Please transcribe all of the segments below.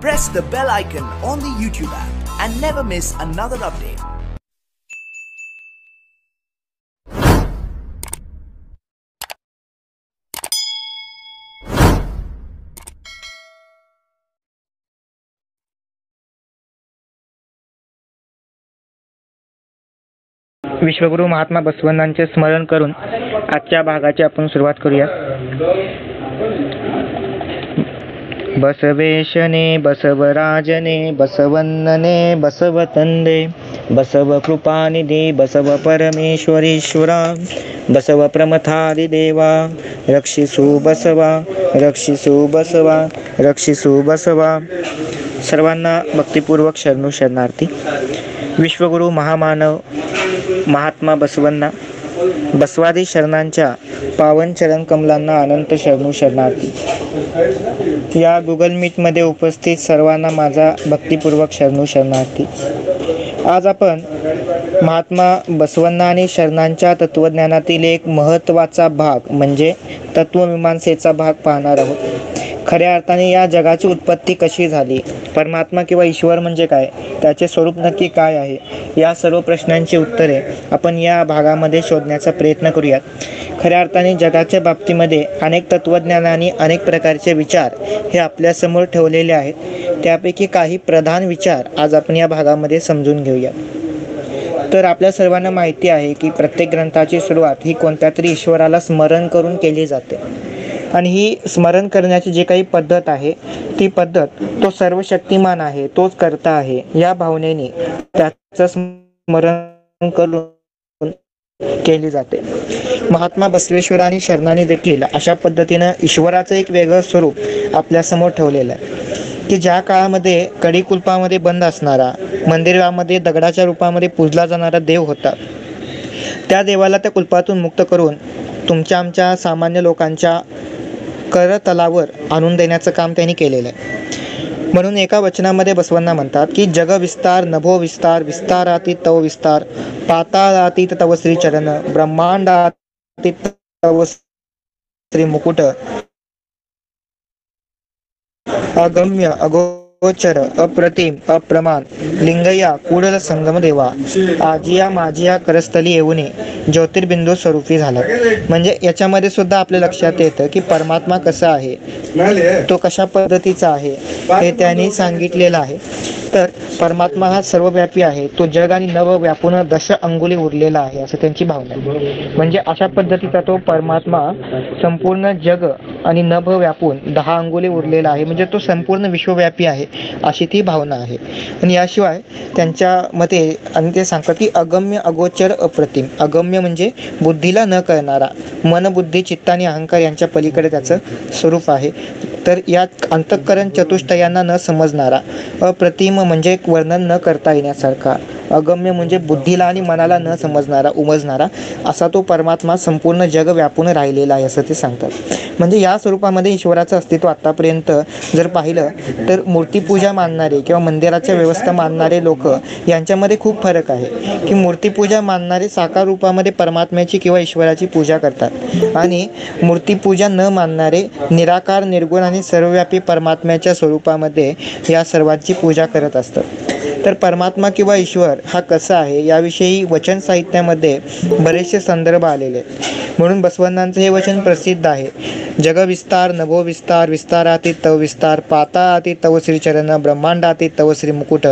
Press the bell icon on the YouTube app and never miss another update. विश्वगुरु Mahatma बसवण्णांचे स्मरण करून आजच्या भागाची आपण सुरुवात करूया. बसवेशने बसवराजने बसवन्नने बसवतंदे बसव कृपानिधी बसव परमेश्वरीश्वरा बसव प्रमथादि देवा रक्षिसु बसवा रक्षिसु बसवा रक्षिसु बसवा. सर्वांना भक्तिपूर्वक शरणू शरणार्थी. विश्वगुरु महामानव महात्मा बसवण्णा बसवादी शरणांच्या पावन चरण कमलांना अनंत शरणू शरणार्थी. या गुगल मीटमध्ये उपस्थित सर्वांना माझा भक्तिपूर्वक शरणू शरणार्थी. आज आपण महात्मा बसवण्णा आणि शरणांच्या तत्वज्ञानातील एक महत्त्वाचा भाग म्हणजे तत्वमीमांसेचा भाग पाहणार आहोत. खऱ्या अर्थाने या जगाची उत्पत्ती कशी झाली, परमात्मा किंवा ईश्वर म्हणजे काय, त्याचे स्वरूप नक्की काय आहे, या सर्व प्रश्नांची उत्तरे आपण या भागामध्ये शोधण्याचा प्रयत्न करूयात. खऱ्या अर्थाने जगाच्या बाबतीमध्ये अनेक तत्वज्ञानाने अनेक प्रकारचे विचार हे आपल्यासमोर ठेवलेले आहेत. त्यापैकी काही प्रधान विचार आज आपण या भागामध्ये समजून घेऊया. तर आपल्या सर्वांना माहिती आहे की प्रत्येक ग्रंथाची सुरुवात ही कोणत्या तरी ईश्वराला स्मरण करून केली जाते आणि ही स्मरण करण्याची जी काही पद्धत आहे ती पद्धत तो सर्वशक्तिमान आहे, तोच कर्ता आहे या भावनेने त्याचं स्मरण करून केली जाते. महात्मा बसवेश्वर आणि शरणांनी देखील अशा पद्धतीनं ईश्वराचं एक वेगळं स्वरूप आपल्यासमोर ठेवलेलं आहे की ज्या काळामध्ये कडी-कुलपामध्ये बंद असणारा, मंदिरामध्ये दगडाच्या रूपामध्ये पूजला जाणारा देव होता, त्या देवाला त्या कुलपातून मुक्त करून तुमच्या आमच्या सामान्य लोकांच्या करतलावर आणून देण्याचं काम त्यांनी केलेलं आहे. म्हणून एका वचनामध्ये बसवण्णा म्हणतात की जग विस्तार नभो विस्तार विस्तारातीत तव विस्तार पाताळातीत तव श्री चरण ब्रह्मांडातीत तव श्री मुकुट अगम्य अगोचर अप्रतिम अप्रमाण लिंगया कुडल संगम देवा आजिया माझिया करस्थली येऊने ज्योतिर्बिंदू स्वरूपी झाला. म्हणजे याच्यामध्ये सुद्धा आपल्या लक्षात येतं की परमात्मा कसा आहे, तो कशा पद्धतीचा आहे हे त्यांनी सांगितलेलं आहे. तर परमात्मा हा सर्वव्यापी आहे, तो जग आणि नव व्यापून 10 अंगुली उरलेला आहे असं त्यांची भावना आहे. म्हणजे अशा पद्धतीचा तो परमात्मा संपूर्ण जग आणि नभ व्यापून 10 अंगुली उरलेला आहे, म्हणजे तो संपूर्ण विश्वव्यापी आहे अशी ती भावना आहे. आणि याशिवाय त्यांच्या मते आणि ते सांगतात की अगम्य अगोचर अप्रतिम. अगम्य म्हणजे बुद्धीला न कळणारा, मन बुद्धी चित्त आणि अहंकार यांच्या पलीकडे त्याचं स्वरूप आहे. तर यात अंतःकरण चतुष्टयांना न समजणारा. अप्रतिम म्हणजे वर्णन न करता येण्यासारखा. अगम्य म्हणजे बुद्धीला आणि मनाला न समजणारा, उमजणारा असा तो परमात्मा संपूर्ण जग व्यापून राहिलेला आहे असं ते सांगतात. म्हणजे या स्वरूपामध्ये ईश्वराचं अस्तित्व आतापर्यंत जर पाहिलं तर मूर्तीपूजा मानणारे किंवा मंदिराच्या व्यवस्था मानणारे लोक यांच्यामध्ये खूप फरक आहे की मूर्तीपूजा मानणारे साकार रूपामध्ये परमात्म्याची किंवा ईश्वराची पूजा करतात आणि मूर्तीपूजा न मानणारे निराकार निर्गुण आणि सर्वव्यापी परमात्म्याच्या स्वरूपामध्ये या सर्वांची पूजा करत असतात. तर परमात्मा किंवा ईश्वर हा कसा आहे याविषयी वचन साहित्यामध्ये बरेचसे संदर्भ आलेले आहेत. म्हणून बसवण्णांचं हे वचन प्रसिद्ध आहे. जग विस्तार नभो विस्तार विस्तारातीत तव विस्तार पाताळातीत तव श्रीचरण ब्रह्मांडातीत तव श्री मुकुट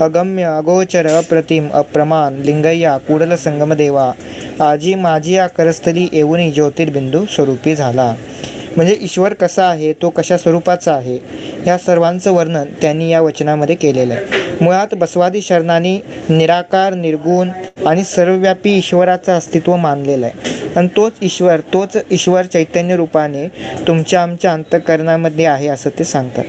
अगम्य अगोचर अप्रतिम अप्रमाण लिंगय्या कुडल संगम देवा आजी माझिया करस्थली येऊनी ज्योतिर्बिंदू स्वरूपी झाला. म्हणजे ईश्वर कसा आहे, तो कशा स्वरूपाचा आहे या सर्वांचं वर्णन त्यांनी या वचनामध्ये केलेलं आहे. मुळात बसवादी शरणांनी निराकार निर्गुण आणि सर्वव्यापी ईश्वराचं अस्तित्व मानलेलं आहे आणि तोच ईश्वर चैतन्य रूपाने तुमच्या आमच्या अंतःकरणामध्ये आहे असं ते सांगतात.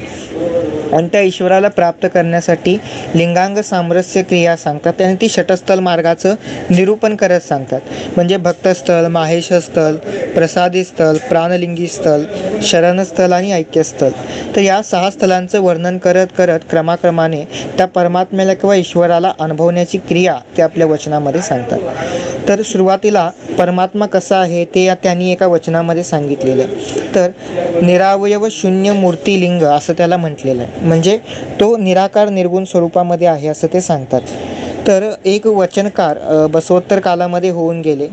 आणि त्या ईश्वराला प्राप्त करण्यासाठी लिंगांग सामरस्य क्रिया सांगतात आणि ती षटस्थल मार्गाचं निरूपण करत सांगतात. म्हणजे भक्तस्थल, माहेशस्थल, प्रसादी स्थल, प्राणलिंगी स्थल, शरणस्थल आणि ऐक्यस्थल. तर या 6 स्थलांचं वर्णन करत करत क्रमाक्रमाने त्या परमात्म्याला किंवा ईश्वराला अनुभवण्याची क्रिया ते आपल्या वचनामध्ये सांगतात. तर सुरुवातीला परमात्मा कसा आहे ते त्यांनी एका वचनामध्ये सांगितलेलं आहे. तर निरावयव शून्य मूर्तिलिंग असं त्याला म्हटलेलं आहे. म्हणजे तो निराकार निर्गुण स्वरूपामध्ये आहे असं ते सांगतात. तर एक वचनकार बसवोत्तर कालामध्ये होऊन गेले,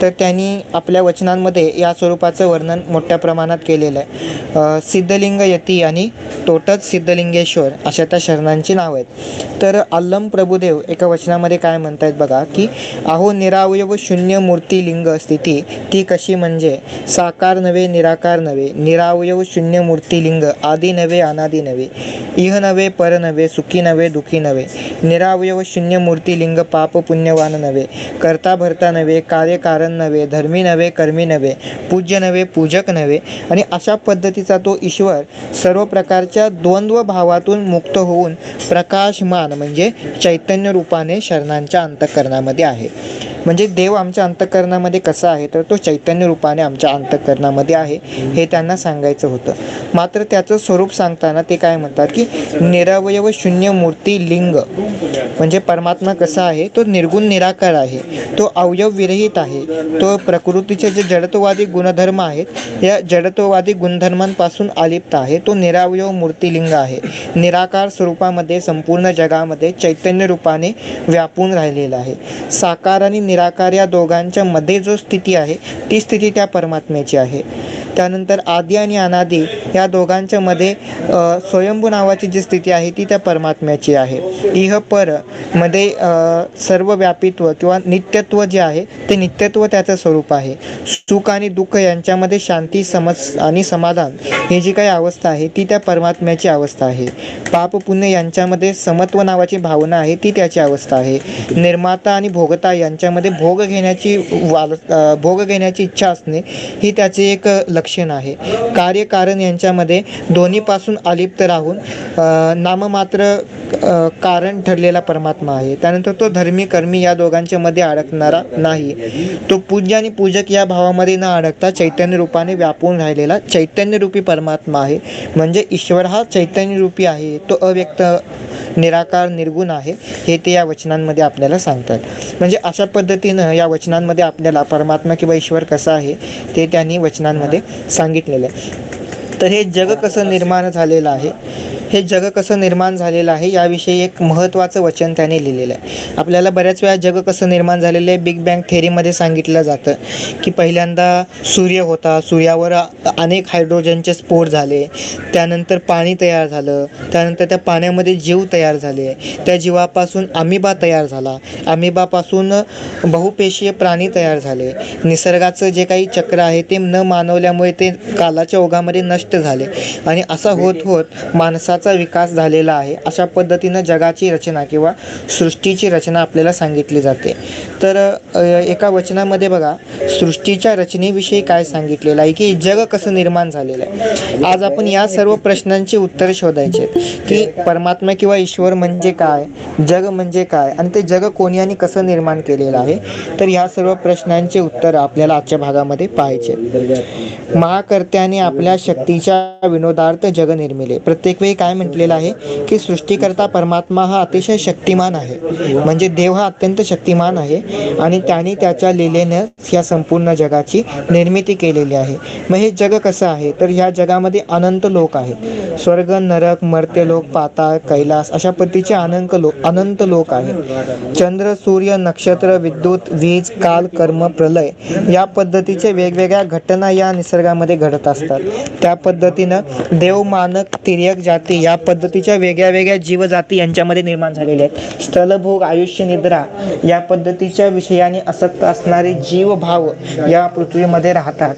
तर त्यांनी आपल्या वचनांमध्ये या स्वरूपाचं वर्णन मोठ्या प्रमाणात केलेलं आहे. सिद्धलिंग यती आणि तोटच सिद्धलिंगेश्वर अशा त्या शरणांची नाव आहेत. तर अल्लम प्रभुदेव एका वचनामध्ये काय म्हणतायत बघा, की अहो निरावयव शून्य मूर्ती लिंग स्थिती ती कशी म्हणजे साकार नव्हे निराकार नव्हे, निरावयव शून्य मूर्ती लिंग आदी नव्हे अनादी नव्हे, इह नव्हे पर नव्हे, सुखी नव्हे दुःखी नव्हे, निरावयव शून्य मूर्ती लिंग पाप पुण्यवान नव्हे, करता भरता नव्हे, कार्य कारण नव्हे, धर्मी नव्हे कर्मी नव्हे, पूज्य नव्हे पूजक नव्हे. आणि अशा पद्धतीचा तो ईश्वर सर्व प्रकारच्या द्वंद्व भावातून मुक्त होऊन प्रकाशमान म्हणजे चैतन्य रूपाने शरणांच्या अंतःकरणामध्ये आहे. म्हणजे देव आमच्या अंतःकरणामध्ये कसा आहे, तर तो चैतन्य रूपाने आमच्या अंतःकरणामध्ये आहे हे त्यांना सांगायचं होतं. मात्र त्याचं स्वरूप सांगताना ते काय म्हणतात, की निरवयव शून्य मूर्ती लिंग म्हणजे परमात्मा कसा आहे, तो निर्गुण निराकार आहे, तो अवयव विरहित आहे, तो प्रकृतीचे जे जडत्ववादी गुणधर्म आहेत या जडत्ववादी गुणधर्मांपासून अलिप्त आहे, तो निरावयव मूर्तिलिंग आहे, निराकार स्वरूपामध्ये संपूर्ण जगामध्ये चैतन्य रूपाने व्यापून राहिलेला आहे. साकार आणि निराकार या दोघांच्या मध्ये जो स्थिती आहे ती स्थिती त्या परमात्म्याची आहे. त्यानंतर आदी आणि अनादी या दोघांच्या मध्ये स्वयंभू नावाची जी स्थिती आहे ती त्या परमात्म्याची आहे. इह पर मध्ये सर्व व्यापित्व किंवा नित्यत्व जे आहे ते नित्यत्व त्याचं स्वरूप आहे. सुख आणि दुःख यांच्यामध्ये शांती समज आणि समाधान ही जी काही अवस्था आहे ती त्या परमात्म्याची अवस्था आहे. पाप पुण्य यांच्यामध्ये समत्व नावाची भावना आहे ती त्याची अवस्था आहे. निर्माता आणि भोगता यांच्यामध्ये भोग घेण्याची इच्छा असणे ही त्याचे एक लक्षण आहे. कार्यकारण यांच्यामध्ये दोन्हीपासून अलिप्त राहून नाममात्र कारण ठरलेला परमात्मा आहे. त्यानंतर तो धर्मी कर्मी या दोघांच्या मध्ये अडकणारा नाही. तो पूज्य आणि पूजक या भावामध्ये न अडकता चैतन्य रूपाने व्यापून राहिलेला चैतन्य रूपी परमात्मा आहे. म्हणजे ईश्वर हा चैतन्य रूपी आहे, तो अव्यक्त निराकार निर्गुण आहे हे ते या वचनांमध्ये आपल्याला सांगतात. म्हणजे अशा पद्धतीनं या वचनांमध्ये आपल्याला परमात्मा किंवा ईश्वर कसा आहे ते त्यांनी वचनांमध्ये सांगितलेलं आहे. तर हे जग कसं निर्माण झालेलं आहे, हे जग कसं निर्माण झालेलं आहे याविषयी एक महत्त्वाचं वचन त्याने लिहिलेलं आहे. आपल्याला बऱ्याच वेळा जग कसं निर्माण झालेलं आहे बिग बँग थेअरीमध्ये सांगितलं जातं, की पहिल्यांदा सूर्य होता, सूर्यावर अनेक हायड्रोजनचे स्फोट झाले, त्यानंतर पाणी तयार झालं, त्यानंतर त्या पाण्यामध्ये जीव तयार झाले, त्या जीवापासून अमिबा तयार झाला, अमिबापासून बहुपेशीय प्राणी तयार झाले. निसर्गाचं जे काही चक्र आहे ते न मानवल्यामुळे ते कालाच्या ओघामध्ये नष्ट झाले आणि असा होत होत माणसाचा विकास झालेला आहे. अशा पद्धतीनं जगाची रचना किंवा सृष्टीची रचना आपल्याला सांगितली जाते. तर एका वचनामध्ये बघा सृष्टीच्या रचनेविषयी काय सांगितलेलं आहे, की जग कसं निर्माण झालेलं आहे. आज आपण या सर्व प्रश्नांची उत्तर शोधायचे, की परमात्मा किंवा ईश्वर म्हणजे काय, जग म्हणजे काय आणि ते जग कोणी आणि कसं निर्माण केलेलं आहे. तर या सर्व प्रश्नांचे उत्तर आपल्याला आजच्या भागामध्ये पाहायचे. महाकर्त्याने आपल्या शक्तीच्या विनोदार्थ जग निर्मिले. प्रत्येक वेळी काय म्हटलेलं आहे, की सृष्टीकर्ता परमात्मा हा अतिशय शक्तिमान आहे, म्हणजे देव हा अत्यंत शक्तिमान आहे आणि त्याने त्याच्या लीलेनं या संपूर्ण जगाची निर्मिती केलेली आहे. मग हे जग कसं आहे, तर ह्या जगामध्ये अनंत लोक आहेत. स्वर्ग, नरक, मर्त्यलोक, पाताळ, कैलास अशा पद्धतीचे अनंत लोक आहेत. चंद्र, सूर्य, नक्षत्र, विद्युत, वीज, काल, कर्म, प्रलय या पद्धतीचे वेगवेगळ्या घटना या निसर्गामध्ये घडत असतात. त्या पद्धतीनं देव, मानक, तिर्यक जाती या पद्धतीच्या वेगळ्या वेगळ्या जीवजाती यांच्यामध्ये निर्माण झालेल्या आहेत. स्थलभोग, आयुष्य, निद्रा या पद्धतीच्या विषयाने आसक्त असणारे जीवभाव या पृथ्वीमध्ये राहतात.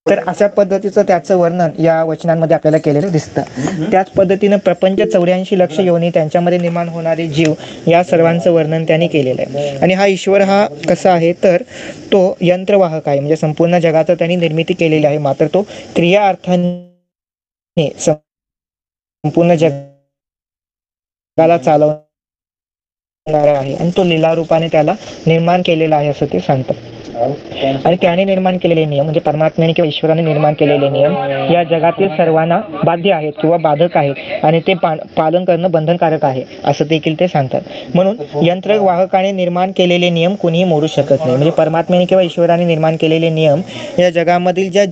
तर अशा पद्धतीचं त्याचं वर्णन या वचनांमध्ये आपल्याला केलेलं दिसतं. त्याच पद्धतीनं प्रपंच 84 लक्ष योनी त्यांच्यामध्ये निर्माण होणारे जीव या सर्वांचं वर्णन त्यांनी केलेलं आहे. आणि हा ईश्वर हा कसा आहे, तर तो यंत्रवाहक आहे, म्हणजे संपूर्ण जगाचं त्यांनी निर्मिती केलेली आहे. मात्र तो क्रिया अर्थाने संपूर्ण जगाला चालवणारा आहे आणि तो लीला रूपाने त्याला निर्माण केलेला आहे असं ते सांगतात. आणि त्याने निर्माण केलेले नियम म्हणजे परमात्म्याने किंवा ईश्वराने निर्माण केलेले नियम या जगातील सर्वांना बाध्य आहेत किंवा बाधक आहेत आणि ते पालन करणं बंधनकारक आहे असं देखील ते सांगतात. म्हणून यंत्रवाहकाने निर्माण केलेले नियम कोणीही मोडू शकत नाही. म्हणजे परमात्म्याने किंवा ईश्वराने निर्माण केलेले नियम या जगामधील ज्या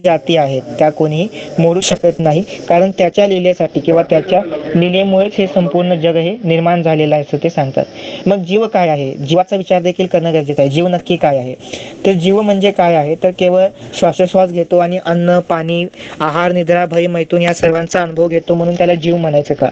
जाती आहेत त्या कोणी मोडू शकत नाही, कारण त्याच्या लीलेसाठी किंवा त्याच्या लीलेमुळेच हे संपूर्ण जग हे निर्माण झालेलं आहे असं ते सांगतात. मग जीव काय आहे, जीवाचा विचार देखील करणं गरजेचं आहे. जीव नक्की काय आहे, तर जीव म्हणजे काय आहे, तर केवळ श्वासोश्वास घेतो आणि अन्न पाणी आहार निद्रा भय मैथून या सर्वांचा अनुभव घेतो म्हणून त्याला जीव म्हणायचं का,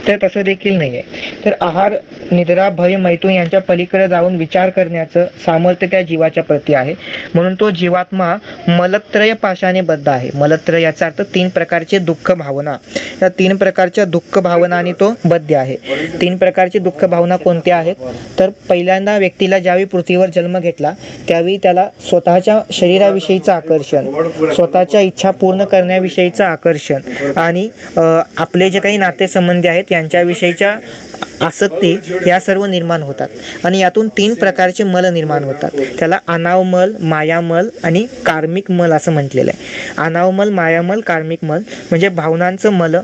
तर तसं देखील नाहीये. तर आहार निद्रा भय मैथून यांच्या पलीकडे जाऊन विचार करण्याचं सामर्थ्य त्या जीवाच्या प्रती आहे. म्हणून तो जीवात्मा मलत्रय पाशाने बद्ध आहे. मलत्रय याचा अर्थ 3 प्रकारचे दुःख भावना, या 3 प्रकारच्या दुःख भावनांनी तो बद्ध आहे. 3 प्रकारची दुःख भावना कोणत्या आहेत, तर पहिल्यांदा व्यक्तीला ज्यावेळी पृथ्वीवर जन्म घेतला त्यावेळी त्याला स्वतःच्या शरीराविषयीचं आकर्षण, स्वतःच्या इच्छा पूर्ण करण्याविषयीचं आकर्षण आणि आपले जे काही नातेसंबंधी आहेत यांच्याविषयीच्या आसक्ती या सर्व निर्माण होतात आणि यातून 3 प्रकारचे मल निर्माण होतात. त्याला अनावमल, मायामल आणि कार्मिक मल असं म्हटलेलं आहे. अनावमल, मायामल, कार्मिक मल म्हणजे भावनांचं मल,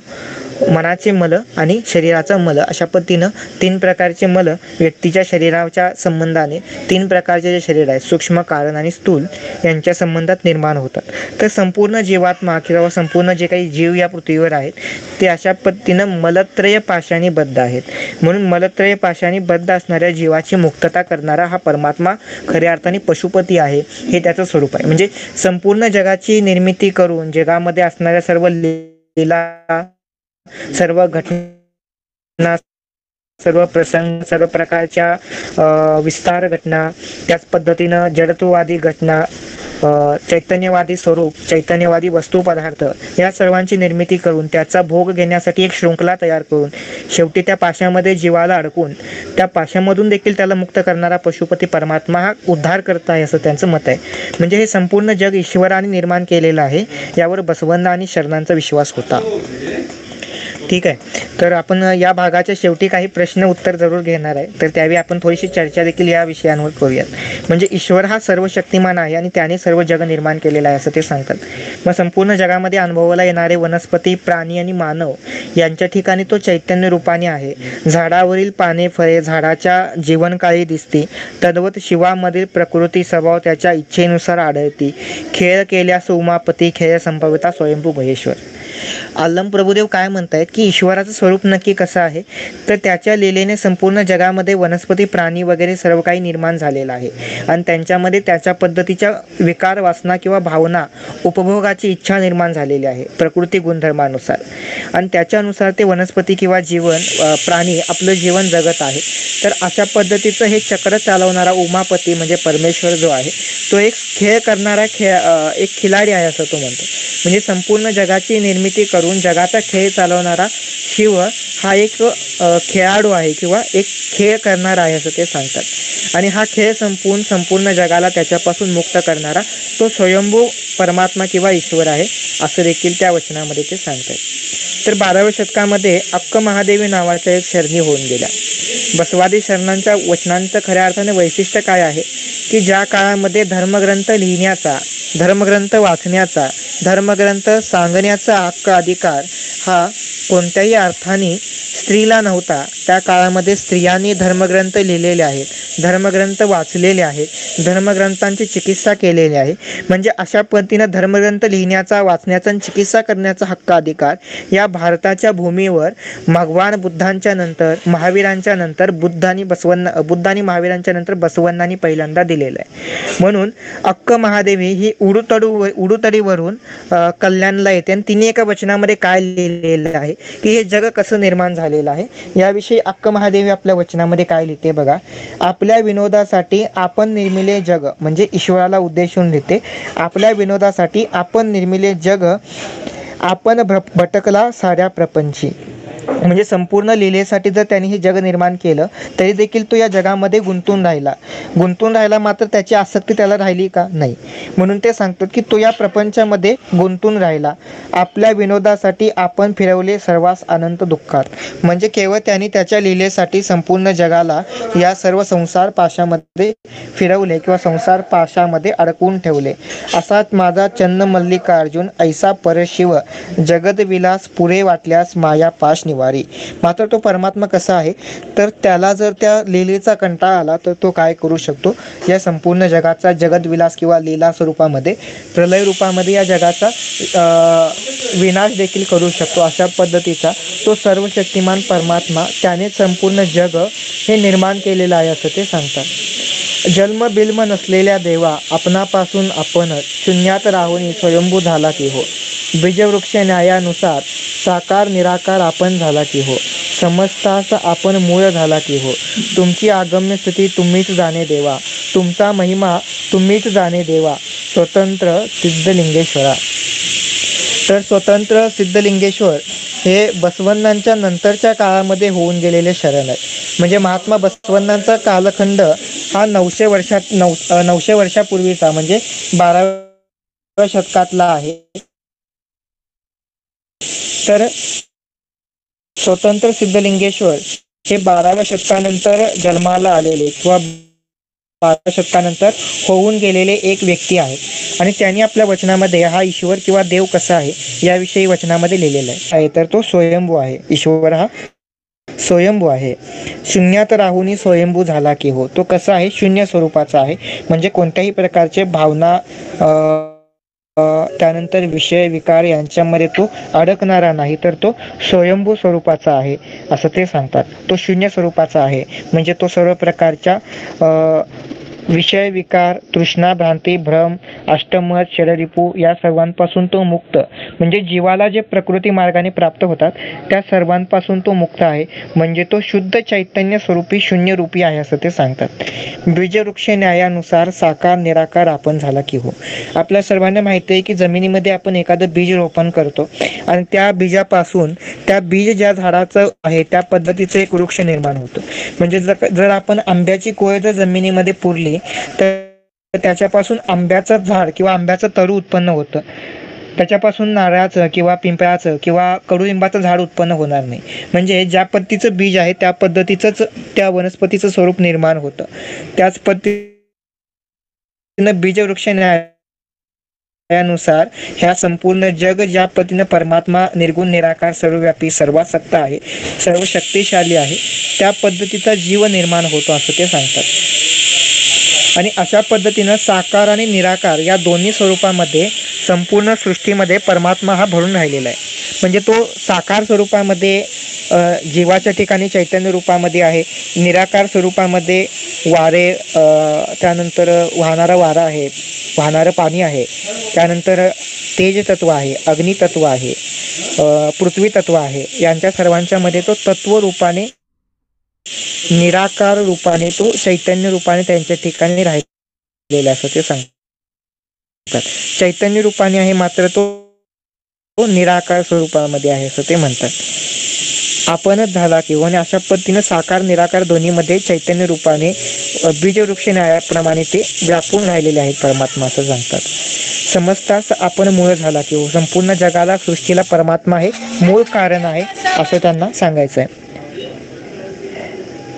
मनाचे मल आणि शरीराचा मल, अशा पद्धतीनं 3 प्रकारचे मल व्यक्तीच्या शरीराच्या संबंधाने 3 प्रकारचे जे शरीर आहे सूक्ष्म कारण आणि स्थूल यांच्या संबंधात निर्माण होतात. तर संपूर्ण जीवात्मा किंवा संपूर्ण जे काही जीव या पृथ्वीवर आहेत ते अशा पद्धतीनं मलत्रय पाशाने बद्ध आहेत. म्हणून मलत्रय पाशाने बद्ध असणाऱ्या जीवाची मुक्तता करणारा हा परमात्मा खऱ्या अर्थाने पशुपती आहे, हे त्याचं स्वरूप आहे. म्हणजे संपूर्ण जगाची निर्मिती करून जगामध्ये असणाऱ्या सर्व लीला, सर्व घटना, सर्व प्रसंग, सर्व प्रकारच्या विस्तार घटना, त्याच पद्धतीनं जडत्ववादी घटना, चैतन्यवादी स्वरूप, चैतन्यवादी वस्तू पदार्थ या सर्वांची निर्मिती करून त्याचा भोग घेण्यासाठी एक शृंखला तयार करून शेवटी त्या पाशामध्ये जीवाला अडकून त्या पाशामधून देखील त्याला मुक्त करणारा पशुपती परमात्मा हा उद्धार करता आहे असं त्यांचं मत आहे. म्हणजे हे संपूर्ण जग ईश्वराने निर्माण केलेलं आहे, यावर बसवण्णा आणि शरणांचा विश्वास होता. ठीक आहे, तर आपण या भागाच्या शेवटी काही प्रश्न उत्तर जरूर घेणार आहे, तर त्यावेळी आपण थोडीशी चर्चा देखील या विषयांवर करूयात. म्हणजे ईश्वर हा सर्व शक्तिमान आहे आणि त्याने सर्व जग निर्माण केलेलं आहे असं ते सांगतात. मग संपूर्ण जगामध्ये अनुभवाला येणारे वनस्पती, प्राणी आणि मानव यांच्या ठिकाणी तो चैतन्य रूपाने आहे. झाडावरील पाने फळे झाडाच्या जीवनकाळी दिसते, तद्वत शिवामधील प्रकृती स्वभाव त्याच्या इच्छेनुसार आढळते. खेळ केल्यास उमापती, खेळ संभविता स्वयंभू महेश्वर. आलम प्रभुदेव काय म्हणतायत की ईश्वराचं स्वरूप नक्की कसं आहे, तर त्याच्या लीलेने संपूर्ण जगामध्ये वनस्पती प्राणी वगैरे सर्व काही निर्माण झालेलं आहे आणि त्यांच्यामध्ये त्याच्या पद्धतीच्या विकार वासना किंवा भावना उपभोगाची इच्छा निर्माण झालेली आहे प्रकृती गुणधर्मानुसार आणि त्याच्यानुसार ते वनस्पती किंवा प्राणी आपलं जीवन जगत आहे. तर अशा पद्धतीचं हे चक्र चालवणारा उमापती म्हणजे परमेश्वर जो आहे तो एक खेळ करणारा एक खिलाडी आहे असं तो म्हणतो. म्हणजे संपूर्ण जगाची निर्मिती करून जगाचा खेळ चालवणारा शिव हा एक खेळाडू आहे किंवा एक खेळ करणारा आहे असं ते सांगतात आणि हा खेळ संपून संपूर्ण जगाला त्याच्यापासून मुक्त करणारा तो स्वयंभू परमात्मा किंवा ईश्वर आहे असं देखील त्या वचनामध्ये ते सांगतात. तर 12व्या शतकामध्ये अक्क महादेवी नावाच्या एक शरणी होऊन गेल्या. बसवादी शरणांच्या वचनांचं खऱ्या अर्थाने वैशिष्ट्य काय आहे की ज्या काळामध्ये धर्मग्रंथ लिहिण्याचा, धर्मग्रंथ वाचण्याचा, धर्मग्रंथ सांगण्याचा हक्क अधिकार हा कोणत्याही अर्थाने स्त्रीला नव्हता, त्या काळामध्ये स्त्रियांनी धर्मग्रंथ लिहिलेले आहेत, धर्मग्रंथ वाचलेले आहेत, धर्मग्रंथांची चिकित्सा केलेली आहे. म्हणजे अशा पद्धतीनं धर्मग्रंथ लिहिण्याचा, वाचण्याचा आणि चिकित्सा करण्याचा हक्क अधिकार या भारताच्या भूमीवर भगवान बुद्धांच्या नंतर, महावीरांच्या नंतर बुद्ध आणि महावीरांच्या नंतर बसवण्णांनी पहिल्यांदा दिलेला आहे. म्हणून अक्क महादेवी ही उडुतडीवरून कल्याणला येते आणि तिने एका वचनामध्ये काय लिहिलेलं आहे की हे जग कसं निर्माण झालेलं आहे याविषयी अक्क महादेवी आपल्या वचनामध्ये काय लिहिते बघा. आपल्या विनोदासाठी आपण निर्मिले जग, म्हणजे ईश्वराला उद्देशून लिहिते, आपल्या विनोदासाठी आपण निर्मिले जग, आपण भटकला साऱ्या प्रपंची. म्हणजे संपूर्ण लीलेसाठी जर त्यांनी हे जग निर्माण केलं तरी देखील तो या जगामध्ये गुंतून राहिला मात्र त्याची आसक्ती त्याला राहिली का, नाही. म्हणून ते सांगतात की तो या प्रपंचामध्ये गुंतून राहिला. आपल्या विनोदासाठी आपण फिरवले सर्वांस अनंत दुःखात. म्हणजे केवळ त्यांनी त्याच्या लीलेसाठी संपूर्ण जगाला या सर्व संसार पाशामध्ये फिरवले किंवा संसार पाशामध्ये अडकवून ठेवले. असाच माझा चन्न मल्लिकार्जुन ऐसा परशिव, जगदविलास पुरे वाटल्यास माया पाश निवड. निवारी. मात्र तो परमात्मा कसा आहे, तर त्याला जर त्या लीलेचा कंटाळा आला तर तो काय करू शकतो, या संपूर्ण जगाचा जगदविलास किंवा लीला स्वरूपामध्ये प्रलय रूपामध्ये या जगाचा विनाश देखील करू शकतो. अशा पद्धतीचा तो सर्वशक्तिमान परमात्मा, त्याने संपूर्ण जग हे निर्माण केलेलं आहे असं ते सांगतात. जन्म बिल्म नसलेल्या देवा, आपणापासून आपणच शून्यात राहून स्वयंभू झाला की हो. बीजवृक्ष न्यायानुसार साकार निराकार आपण झाला की हो. समस्तास आपण मूळ झाला की हो. तुमची आगम्य स्थिती तुम्हीच जाणे देवा, तुमचा महिमा तुम्हीच जाणे देवा. स्वतंत्र सिद्धलिंगेश्वरा. तर स्वतंत्र सिद्धलिंगेश्वर हे बसवण्णांच्या नंतरच्या काळामध्ये होऊन गेलेले शरण आहे. म्हणजे महात्मा बसवण्णांचा कालखंड हा 900 वर्षापूर्वीचा, म्हणजे 12व्या शतकातला आहे. तर स्वतंत्र सिद्धलिंगेश्वर हे 12व्या शतकानंतर जन्माला आलेले किंवा 12व्या शतकानंतर होऊन गेलेले एक व्यक्ती आहे. आणि त्यांनी आपल्या वचनामध्ये हा ईश्वर किंवा देव कसा आहे याविषयी वचनामध्ये लिहिलेलं आहे. तर तो स्वयंभू आहे. ईश्वर हा स्वयंभू आहे. शून्यात राहून स्वयंभू झाला की हो. तो कसा आहे, शून्य स्वरूपाचा आहे. म्हणजे कोणत्याही प्रकारचे भावना त्यानंतर विषय विकार यांच्यामध्ये तो अडकणारा नाही, तर तो स्वयंभू स्वरूपाचा आहे असं ते सांगतात. तो शून्य स्वरूपाचा आहे, म्हणजे तो सर्व प्रकारच्या विषय विकार, तृष्णा, भ्रांती, भ्रम, अष्टमत, शररिपू या सर्वांपासून तो मुक्त. म्हणजे जीवाला जे प्रकृती मार्गाने प्राप्त होतात त्या सर्वांपासून तो मुक्त आहे. म्हणजे तो शुद्ध चैतन्य स्वरूपी शून्य रूपी आहे असं ते सांगतात. बीजवृक्ष न्यायानुसार साकार निराकार आपण झाला की हो. आपल्या सर्वांना माहिती आहे की जमिनीमध्ये आपण एखादं बीज रोपण करतो आणि त्या बीजापासून त्या बीज ज्या झाडाचं आहे त्या पद्धतीचं एक वृक्ष निर्माण होतं. म्हणजे जर आपण आंब्याची कोय जर जमिनीमध्ये पुरली तर त्याच्यापासून आंब्याचं झाड किंवा आंब्याचं तरू उत्पन्न होतं. त्याच्यापासून नारळाचं किंवा पिंपळाचं किंवा कडुलिंबाचं झाड उत्पन्न होणार नाही. म्हणजे ज्या पद्धतीचं बीज आहे त्या पद्धतीचंच त्या वनस्पतीचं स्वरूप निर्माण होतं. त्याच पद्धतीनं बीजवृक्ष न्यायानुसार ह्या संपूर्ण जग ज्या पद्धतीनं परमात्मा निर्गुण निराकार सर्वव्यापी सर्वासक्त आहे, सर्व शक्तिशाली आहे, त्या पद्धतीचा जीव निर्माण होतो असं ते सांगतात. आणि अशा पद्धतीनं साकार आणि निराकार या दोन्ही स्वरूपामध्ये संपूर्ण सृष्टीमध्ये परमात्मा हा भरून राहिलेला आहे. म्हणजे तो साकार स्वरूपामध्ये जीवाच्या ठिकाणी चैतन्य रूपामध्ये आहे, निराकार स्वरूपामध्ये वारे, त्यानंतर वाहणारा वारा आहे, वाहणारं पाणी आहे, त्यानंतर तेज तत्व आहे, अग्नी तत्व आहे, पृथ्वी तत्व आहे. यांच्या सर्वांच्या मध्ये तो तत्व रूपाने निराकार रूपाने तो चैतन्य रूपाने त्यांच्या ठिकाणी राहिलेला असं ते सांगतात. चैतन्य रूपाने आहे मात्र तो निराकार स्वरूपामध्ये आहे असं ते म्हणतात. आपणच झाला किंवा आणि अशा पद्धतीने साकार निराकार दोन्हीमध्ये चैतन्य रूपाने बीजवृक्ष न्यायाप्रमाणे ते व्यापून राहिलेले आहेत परमात्मा असं सांगतात. समजताच आपण मूळ झाला किंवा संपूर्ण जगाला सृष्टीला परमात्मा हे मूळ कारण आहे असं त्यांना सांगायचं आहे.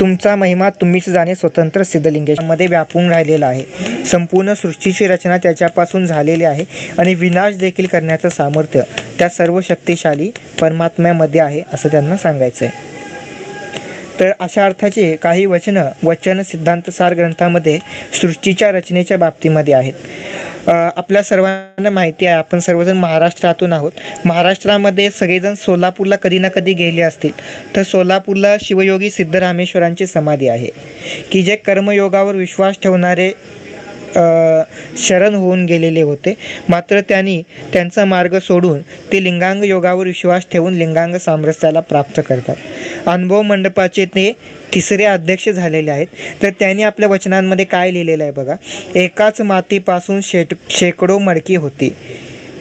तुमचा महिमा तुम्हीच जाणे स्वतंत्र सिद्धलिंगेश्वरमध्ये व्यापून राहिलेला आहे. संपूर्ण सृष्टीची रचना त्याच्यापासून झालेली आहे आणि विनाश देखील करण्याचं सामर्थ्य त्या सर्व शक्तिशाली परमात्म्यामध्ये आहे असं त्यांना सांगायचं आहे. तर अशा अर्थाचे काही वचन सिद्धांतसार ग्रंथामध्ये सृष्टीच्या रचनेच्या बाबतीमध्ये आहेत. आपल्या सर्वांना माहिती आहे, आपण सर्वजण महाराष्ट्रातून आहोत. महाराष्ट्रामध्ये सगळेजण सोलापूरला कधी ना कधी गेले असतील. तर सोलापूरला शिवयोगी सिद्धरामेश्वरांची समाधी आहे की जे कर्मयोगावर विश्वास ठेवणारे शरण होऊन गेलेले होते. मात्र त्यांनी त्यांचा मार्ग सोडून ते लिंगांग योगावर विश्वास ठेवून लिंगांग सामरस्याला प्राप्त करतात. अनुभव मंडपाचे ते तिसरे अध्यक्ष झालेले आहेत. तर त्यांनी आपल्या वचनांमध्ये काय लिहिलेलं आहे बघा. एकाच मातीपासून शेकडो मडकी होती,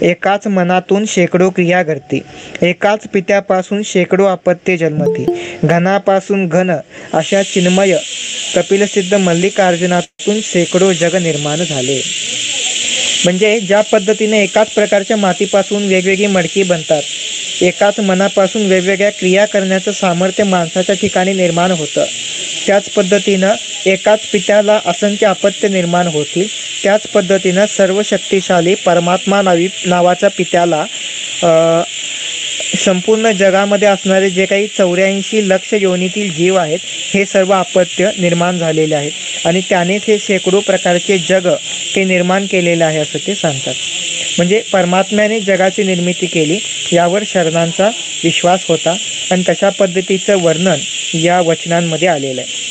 एकाच मनातून शेकडो क्रिया घडती, एकाच पित्यापासून शेकडो अपत्ये जन्मती, घनापासून घन अशा चिन्मय कपिलसिद्ध मल्लिकार्जुनातून शेकडो जग निर्माण झाले. म्हणजे ज्या पद्धतीने एकाच प्रकारच्या मातीपासून वेगवेगळी मडकी बनतात, एकाच मनापासून वेगवेगळ्या क्रिया करण्याचं सामर्थ्य माणसाच्या ठिकाणी निर्माण होतं, त्याच पद्धतीनं एकाच पित्याला असंख्य अपत्य निर्माण होतील. त्याच पद्धतीनं सर्व शक्तिशाली परमात्मा नावाच्या पित्याला संपूर्ण जगामध्ये असणारे जे काही 84 लक्ष योनीतील जीव आहेत हे सर्व अपत्य निर्माण झालेले आहेत आणि त्यानेच हे शेकडो प्रकारचे जग ते निर्माण केलेले आहे असं ते सांगतात. म्हणजे परमात्म्याने जगाची निर्मिती केली यावर शरणांचा विश्वास होता आणि तशा पद्धतीचं वर्णन या वचनांमध्ये आलेलं आहे.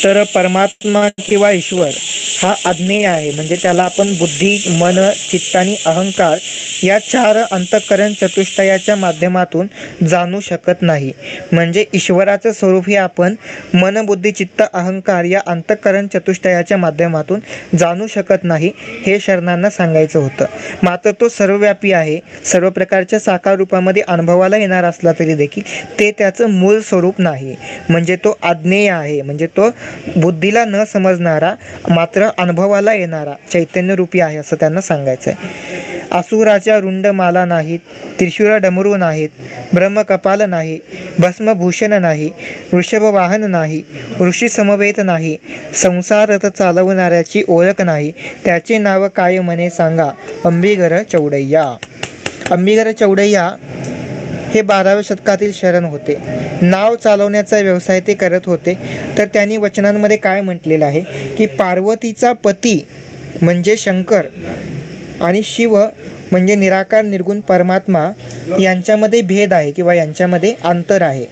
तर परमात्मा किंवा ईश्वर हा अज्ञेय आहे, म्हणजे त्याला आपण बुद्धी, मन, चित्त आणि अहंकार या 4 अंतःकरण चतुष्टयाच्या माध्यमातून जाणू शकत नाही. म्हणजे ईश्वराचं स्वरूप हे आपण मन, बुद्धी, चित्त, अहंकार या अंतःकरण चतुष्टयाच्या माध्यमातून जाणू शकत नाही हे शरणांना सांगायचं होतं. मात्र तो सर्वव्यापी आहे, सर्व प्रकारच्या साकार रूपामध्ये अनुभवाला येणार असला तरी देखील ते त्याचं मूळ स्वरूप नाही. म्हणजे तो अज्ञेय आहे, म्हणजे तो बुद्धीला न समजणारा मात्र अनुभवाला येणारा चैतन्य रूपी आहे असं त्यांना सांगायचं आहे. असुराच्या रुंड माला नाहीत, त्रिशूळ डमरू नाहीत, ब्रह्मकपाल नाही, भस्मभूषण नाही, वृषभ वाहन नाही, ऋषी समवेत नाही, संसार रथ चालवणाऱ्याची ओळख नाही, त्याचे नाव काय म्हणे सांगा, अंबिगर चौडय्या. अंबिगर चौडय्या हे 12व्या शतकातील शरण होते. नाव चालवण्याचा व्यवसाय ते करत होते. तर त्यांनी वचनांमध्ये काय म्हटलेलं आहे की पार्वतीचा पती म्हणजे शंकर आणि शिव म्हणजे निराकार निर्गुण परमात्मा यांच्यामध्ये भेद आहे किंवा यांच्यामध्ये अंतर आहे.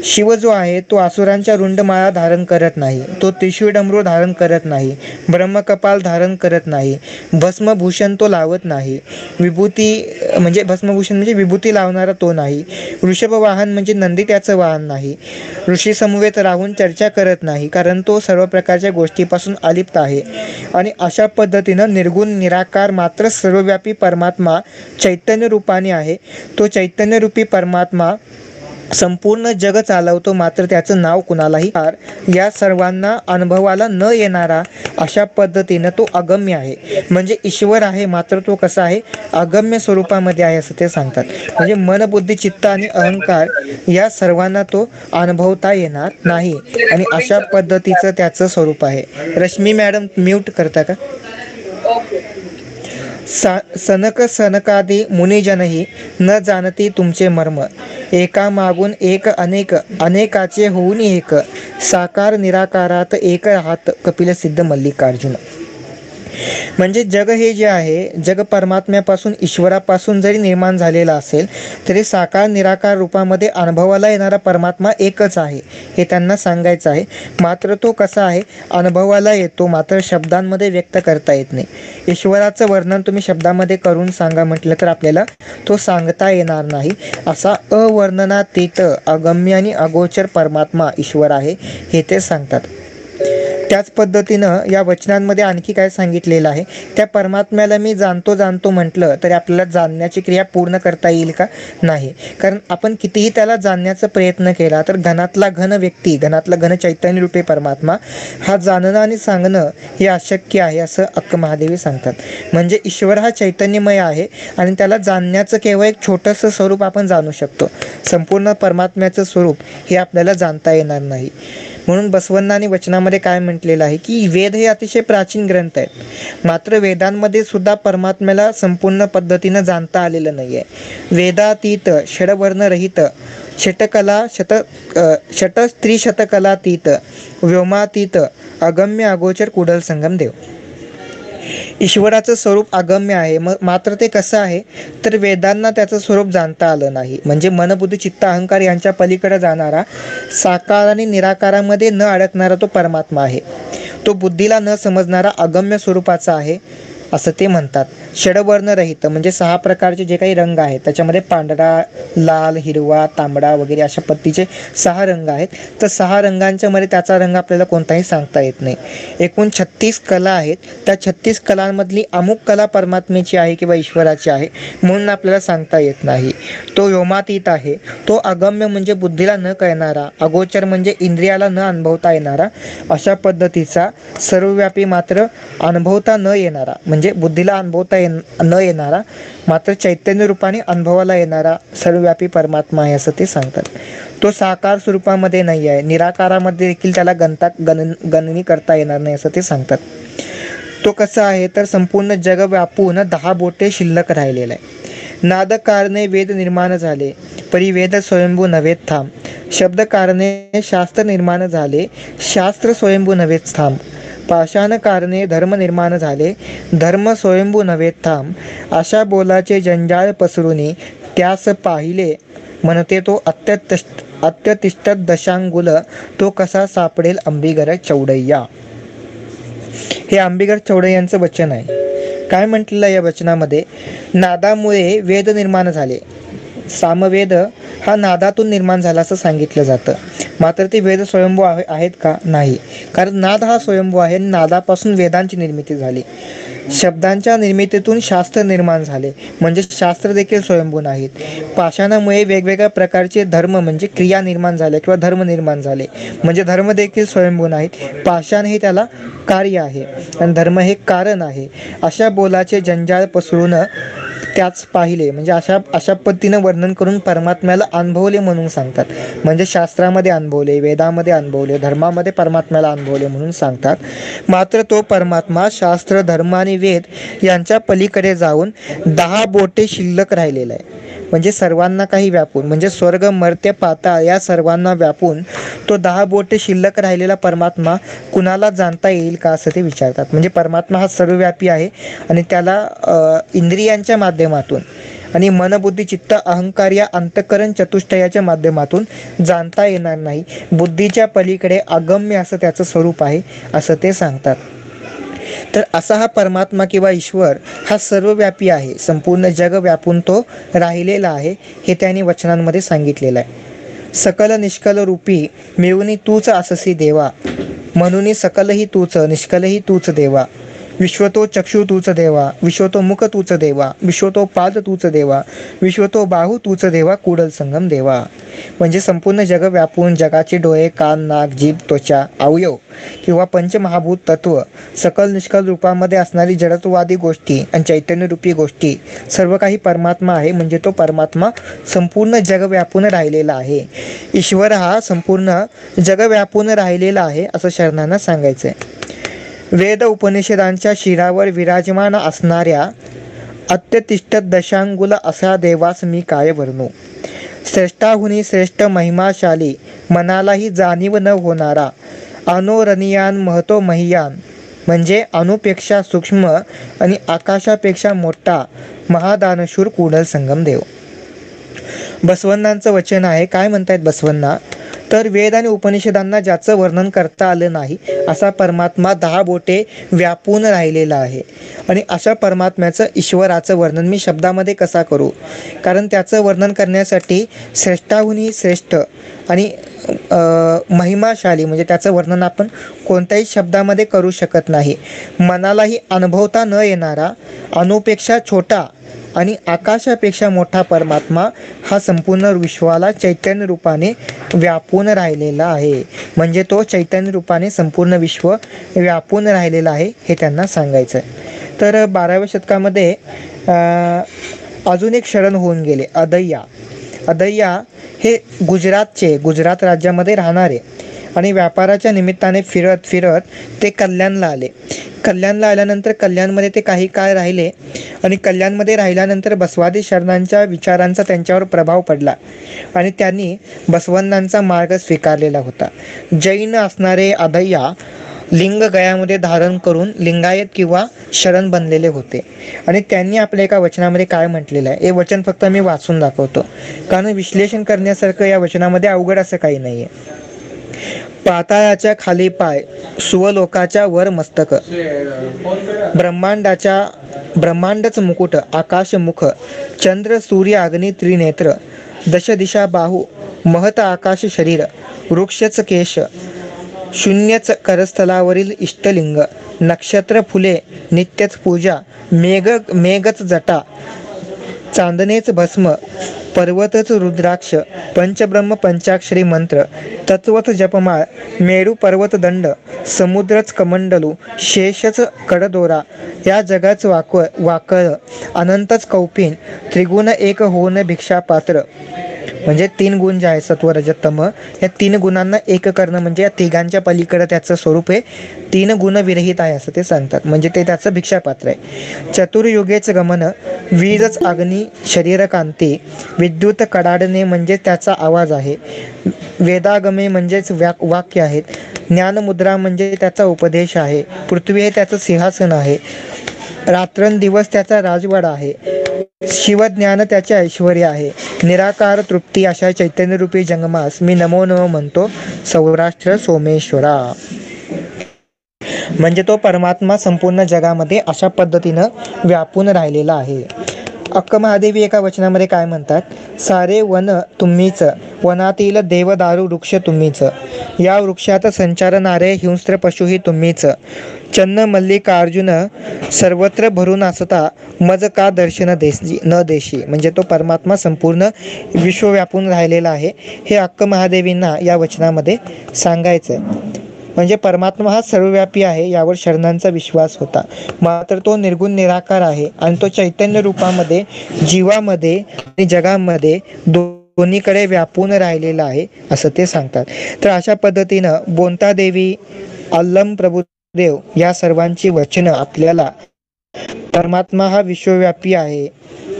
शिव जो आहे तो असुरांच्या रुंडमाळा धारण करत नाही, तो त्रिशूळ डमरू धारण करत नाही, ब्रह्मकपाल धारण करत नाही, भस्मभूषण तो लावत नाही, विभूती म्हणजे भस्मभूषण म्हणजे विभूती लावणारा तो नाही, वृषभ वाहन म्हणजे नंदी त्याचं वाहन नाही, ऋषी समवेत राहून चर्चा करत नाही कारण तो सर्व प्रकारच्या गोष्टीपासून अलिप्त आहे. आणि अशा पद्धतीनं निर्गुण निराकार मात्र सर्वव्यापी परमात्मा चैतन्य रूपाने आहे. तो चैतन्य रूपी परमात्मा संपूर्ण जग चालवतो, मात्र त्याचं नाव कुणालाही या सर्वांना अनुभवाला न येणारा अशा पद्धतीनं तो अगम्य आहे. म्हणजे ईश्वर आहे मात्र तो कसा आहे, अगम्य स्वरूपामध्ये आहे असं ते सांगतात. म्हणजे मन, बुद्धी, चित्त आणि अहंकार या सर्वांना तो अनुभवता येणार नाही आणि अशा पद्धतीचं त्याचं स्वरूप आहे. रश्मी मॅडम म्यूट करता का? सनक सनकादी मुनिजनही न जाणती तुमचे मर्म, एका मागून एक अनेक अनेकाचे होऊन एक, साकार निराकारात एक राहत कपिल सिद्ध मल्लिकार्जुन. म्हणजे जग हे जे आहे, जग परमात्म्यापासून ईश्वरापासून जरी निर्माण झालेला असेल तरी साकार निराकार रूपामध्ये अनुभवाला येणारा परमात्मा एकच आहे हे त्यांना सांगायचं आहे. मात्र तो कसा आहे, अनुभवाला येतो मात्र शब्दांमध्ये व्यक्त करता येत नाही. ईश्वराचं वर्णन तुम्ही शब्दामध्ये करून सांगा म्हटलं तर आपल्याला तो सांगता येणार नाही. असा अवर्णनातीत अगम्य आणि अगोचर परमात्मा ईश्वर आहे हे ते सांगतात. त्याच पद्धतीनं या वचनांमध्ये आणखी काय सांगितलेलं आहे, त्या परमात्म्याला मी जाणतो जाणतो म्हटलं तरी आपल्याला जाणण्याची क्रिया पूर्ण करता येईल का? नाही. कारण आपण कितीही त्याला जाणण्याचा प्रयत्न केला तर घनातला घन व्यक्ती, घनातला घन चैतन्य रूपी परमात्मा हा जाणणं आणि सांगणं हे अशक्य आहे असं अक्क महादेवी सांगतात. म्हणजे ईश्वर हा चैतन्यमय आहे आणि त्याला जाणण्याचं केवळ एक छोटंसं स्वरूप आपण जाणू शकतो. संपूर्ण परमात्म्याचं स्वरूप हे आपल्याला जाणता येणार नाही. म्हणून बसवण्णांनी वचनामध्ये काय म्हटलेलं आहे की वेद हे अतिशय प्राचीन ग्रंथ आहेत, मात्र वेदांमध्ये सुद्धा परमात्म्याला संपूर्ण पद्धतीनं जाणता आलेलं नाही आहे. वेदातीत षडवर्णरहित षटकला त्रिशतकलातीत व्योमातीत अगम्य अगोचर कुडल संगम देव. ईश्वराचं स्वरूप अगम्य आहे, मात्र ते कसं आहे तर वेदांना त्याचं स्वरूप जाणता आलं नाही. म्हणजे मन, बुद्धी, चित्त, अहंकार यांच्या पलीकडे जाणारा, साकार आणि निराकारामध्ये न अडकणारा तो परमात्मा आहे. तो बुद्धीला न समजणारा अगम्य स्वरूपाचा आहे असं ते म्हणतात. षडवर्णरहित म्हणजे 6 प्रकारचे जे काही रंग आहेत त्याच्यामध्ये पांढरा, लाल, हिरवा, तांबडा वगैरे अशा पद्धतीचे 6 रंग आहेत. तर 6 रंगांच्या मध्ये त्याचा रंग आपल्याला कोणताही सांगता येत नाही. एकूण 36 कला आहेत, त्या 36 कलांमधली अमुक कला परमात्म्याची आहे किंवा ईश्वराची आहे म्हणून आपल्याला सांगता येत नाही. तो व्योमातीत आहे, तो अगम्य म्हणजे बुद्धीला न कळणारा, अगोचर म्हणजे इंद्रियाला न अनुभवता येणारा अशा पद्धतीचा, सर्वव्यापी मात्र अनुभवता न येणारा म्हणजे बुद्धीला अनुभवता न येणारा मात्र चैतन्य रूपाने अनुभवाला येणारा सर्वव्यापी परमात्मा आहे असं ते सांगतात. तो साकार स्वरूपामध्ये नाही आहे, निराकारामध्ये देखील त्याला गणनी करता येणार नाही असं ते सांगतात. तो कसा आहे तर संपूर्ण जग व्यापून 10 बोटे शिल्लक राहिलेला आहे. नाद कारणे वेद निर्माण झाले, परी वेद स्वयंभू नव्हे थांब. शब्द कारणे शास्त्र निर्माण झाले, शास्त्र स्वयंभू नव्हेच थांब. पाषाण कारणे धर्म निर्माण झाले, धर्म स्वयंभू नव्हे थांब. अशा बोलाचे जंजाळ पसरुनी त्यास पाहिले, म्हणते तो अत्यतिष्ठत दशांगुल, तो कसा सापडेल अंबिगर चौडय्या. हे अंबिगर चौडय्यांचं वचन आहे. काय म्हटलेलं या वचनामध्ये? नादामुळे वेद निर्माण झाले. सामवेद हा नादातून निर्माण झाला असं सांगितलं जातं. मात्र ते वेद स्वयंभू आहेत का? नाही. कारण नाद हा स्वयंभू आहे. नादापासून वेदांची निर्मिती झाली. शब्दांच्या निर्मितीतून शास्त्र निर्माण झाले, म्हणजे शास्त्र देखील स्वयंभू नाहीत. पाषाणामुळे वेगवेगळ्या प्रकारचे धर्म म्हणजे क्रिया निर्माण झाल्या किंवा धर्म निर्माण झाले, म्हणजे धर्म देखील स्वयंभू नाहीत. पाषाण हे त्याला कार्य आहे आणि धर्म हे कारण आहे. अशा बोलाचे जंजाळ पसरून त्याच पाहिले, म्हणजे अशा पद्धतीनं वर्णन करून परमात्म्याला अनुभवले म्हणून सांगतात. म्हणजे शास्त्रामध्ये अनुभवले, वेदामध्ये अनुभवले, धर्मामध्ये परमात्म्याला अनुभवले म्हणून सांगतात. मात्र तो परमात्मा शास्त्र, धर्म आणि वेद यांच्या पलीकडे जाऊन 10 बोटे शिल्लक राहिलेला आहे. म्हणजे सर्वांना काही व्यापून, म्हणजे स्वर्ग, मर्त्य, पाताळ या सर्वांना व्यापून तो 10 बोटे शिल्लक राहिलेला परमात्मा कुणाला जाणता येईल का असं ते विचारतात. म्हणजे परमात्मा हा सर्वव्यापी आहे आणि त्याला इंद्रियांच्या माध्यमातून आणि मन, बुद्धी, चित्त, अहंकार या अंतःकरण चतुष्टयाच्या माध्यमातून जाणता येणार नाही. बुद्धीच्या पलीकडे अगम्य असं त्याचं स्वरूप आहे असं ते सांगतात. तर असा हा परमात्मा किंवा ईश्वर हा सर्वव्यापी आहे. संपूर्ण जग व्यापून तो राहिलेला आहे, हे त्यांनी वचनांमध्ये सांगितलेलं आहे. सकल निष्कल रूपी मिळून तूच अससी देवा, म्हणून सकलही तूच, निष्कलही तूच देवा. विश्वतो चक्षु तूच देवा, विश्वतो मुख तूच देवा, विश्वतो पाद तूच देवा, विश्वतो बाहू तूच देवा, कुडल संगम देवा. म्हणजे संपूर्ण जग व्यापून जगाचे डोळे, कान, नाक, जीभ, त्वचा, अवयव किंवा पंचमहाभूत तत्व, सकल निष्कल रूपामध्ये असणारी जडत्ववादी गोष्टी आणि चैतन्यरूपी गोष्टी सर्व काही परमात्मा आहे. म्हणजे तो परमात्मा संपूर्ण जग व्यापून राहिलेला आहे. ईश्वर हा संपूर्ण जग व्यापून राहिलेला आहे असं शरणांना सांगायचं आहे. वेद उपनिषदांच्या शिरावर विराजमान असणाऱ्या अत्यतिष्ठत दशांगुल असा देवास मी काय वर्णू. श्रेष्ठाहुनी श्रेष्ठ महिमाशाली, मनालाही जाणीव न होणारा, अनोरणीयान महतो महियान, म्हणजे अणुपेक्षा सूक्ष्म आणि आकाशापेक्षा मोठा महादानशूर कुडल संगम देव. बसवण्णांचं वचन आहे. काय म्हणतायत बसवण्णा? तर वेद आणि उपनिषदांना ज्याचं वर्णन करता आलं नाही असा परमात्मा 10 बोटे व्यापून राहिलेला आहे. आणि अशा परमात्म्याचं, ईश्वराचं वर्णन मी शब्दामध्ये कसा करू? कारण त्याचं वर्णन करण्यासाठी श्रेष्ठाहुनी श्रेष्ठ आणि महिमाशाली, म्हणजे त्याचं वर्णन आपण कोणत्याही शब्दामध्ये करू शकत नाही. मनालाही अनुभवता न येणारा, अणुपेक्षा छोटा आणि आकाशापेक्षा मोठा परमात्मा हा संपूर्ण विश्वाला चैतन्य रूपाने व्यापून राहिलेला आहे. म्हणजे तो चैतन्य रूपाने संपूर्ण विश्व व्यापून राहिलेला आहे हे त्यांना सांगायचं आहे. तर 12व्या शतकामध्ये अजून एक शरण होऊन गेले, अदय्या. अदय्या हे गुजरात राज्यामध्ये राहणारे आणि व्यापाराच्या निमित्ताने फिरत फिरत ते कल्याणला आले. कल्याणला आल्यानंतर कल्याणमध्ये ते काही काळ राहिले आणि कल्याणमध्ये राहिल्यानंतर बसवादी शरणांच्या विचारांचा त्यांच्यावर प्रभाव पडला आणि त्यांनी बसवण्णांचा मार्ग स्वीकारलेला होता. जैन असणारे अदय्या लिंग गयामध्ये धारण करून लिंगायत किंवा शरण बनलेले होते. आणि त्यांनी आपल्या एका वचनामध्ये काय म्हटलेलं आहे, हे वचन फक्त मी वाचून दाखवतो कारण विश्लेषण करण्यासारखं या वचनामध्ये अवघड असं काही नाही आहे. पाताळाच्या खाली पाय, सुवलोकाच्या वर मस्तक, ब्रह्मांडच मुकुट, आकाशमुख, चंद्र सूर्य अग्नी त्रिनेत्र, दश दिशा बाहू, महत आकाश शरीर, वृक्षच केश, शून्यच करस्थलावरील इष्टलिंग, नक्षत्र फुले, नित्यच पूजा, मेघच जटा, चांदणेच भस्म, पर्वतच रुद्राक्ष, पंचब्रह्म पंचाक्षरी मंत्र, तत्वच जपमाळ, मेरू पर्वत दंड, समुद्रच कमंडलू, शेषच कडदोरा, या जगाच वाकळ, अनंतच कौपिन, त्रिगुण एक होऊन भिक्षापात्र. म्हणजे 3 गुण जे आहे सत्व रजत तम, या 3 गुणांना एक करणं म्हणजे या तिघांच्या पलीकडे त्याचं स्वरूप आहे. 3 गुण विरहित आहे असं ते सांगतात. म्हणजे ते त्याचं भिक्षापात्र आहे. चतुर्युगेच गमन, वीजच अग्नी शरीर कांती, विद्युत कडाडणे म्हणजे त्याचा आवाज आहे, वेदागमे म्हणजेच वाक्य आहेत, ज्ञानमुद्रा म्हणजे त्याचा उपदेश आहे, पृथ्वी हे त्याचं सिंहासन आहे, रात्रंदिवस त्याचा राजवाडा आहे, शिवज्ञान त्याचे ऐश्वर्य आहे, निराकार तृप्ती अशा चैतन्यरूपी जंगमास मी नमो नमो म्हणतो सौराष्ट्र सोमेश्वरा. म्हणजे तो परमात्मा संपूर्ण जगामध्ये अशा पद्धतीनं व्यापून राहिलेला आहे. अक्क महादेवी एका वचनामध्ये काय म्हणतात, सारे वन तुम्हीच, वनातील देवदारू वृक्ष तुम्हीच, या वृक्षात संचारणारे हिंस्त्र पशुही तुम्हीच, चन्न मल्लिकार्जुन सर्वत्र भरून असता मज का दर्शन न देशी. म्हणजे तो परमात्मा संपूर्ण विश्व व्यापून राहिलेला आहे, हे अक्क महादेवींना या वचनामध्ये सांगायचं आहे. म्हणजे परमात्मा हा सर्वव्यापी आहे यावर शरणांचा विश्वास होता, मात्र तो निर्गुण निराकार आहे आणि तो चैतन्य रूपामध्ये जीवामध्ये आणि जगामध्ये दोन्हीकडे व्यापून राहिलेला आहे असं ते सांगतात. तर अशा पद्धतीनं बोंता देवी, अल्लम प्रभुदेव या सर्वांची वचनं आपल्याला परमात्मा हा विश्वव्यापी आहे,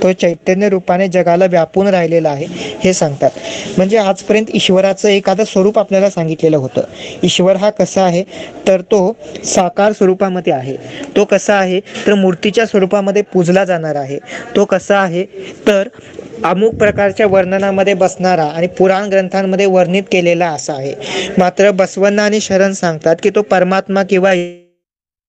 तो चैतन्य रूपाने जगाला व्यापून राहिलेला आहे हे सांगतात. म्हणजे आजपर्यंत ईश्वराचं एखादं स्वरूप आपल्याला सांगितलेलं होतं. ईश्वर हा कसा आहे तर तो साकार स्वरूपामध्ये आहे. तो कसा आहे तर मूर्तीच्या स्वरूपामध्ये पूजला जाणार आहे. तो कसा आहे तर अमुक प्रकारच्या वर्णनामध्ये बसणारा आणि पुराण ग्रंथांमध्ये वर्णित केलेला असा आहे. मात्र बसवण्णा आणि शरण सांगतात की तो परमात्मा किंवा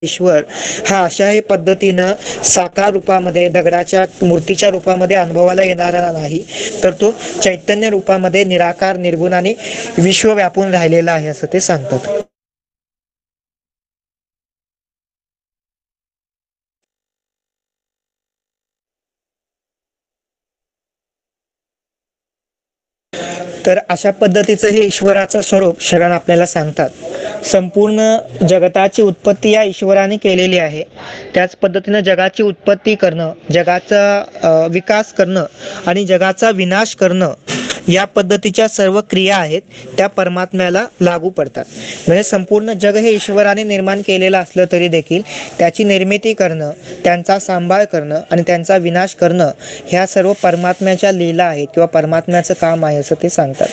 ईश्वर हा अशाही पद्धतीनं साकार रूपामध्ये दगडाच्या मूर्तीच्या रूपामध्ये अनुभवाला येणारा नाही, तर तो चैतन्य रूपामध्ये निराकार निर्गुण आणि विश्व व्यापून राहिलेला आहे असं ते सांगतात. तर अशा पद्धतीचं हे ईश्वराचं स्वरूप शरण आपल्याला सांगतात. संपूर्ण जगताची उत्पत्ती या ईश्वराने केलेली आहे. त्याच पद्धतीनं जगाची उत्पत्ती करणं, जगाचा विकास करणं आणि जगाचा विनाश करणं या पद्धतीच्या सर्व क्रिया आहेत त्या परमात्म्याला लागू पडतात. म्हणजे संपूर्ण जग हे ईश्वराने निर्माण केलेलं असलं तरी देखील त्याची निर्मिती करणं, त्यांचा सांभाळ करणं आणि त्यांचा विनाश करणं ह्या सर्व परमात्म्याच्या लीला आहेत किंवा परमात्म्याचं काम आहे असं ते सांगतात.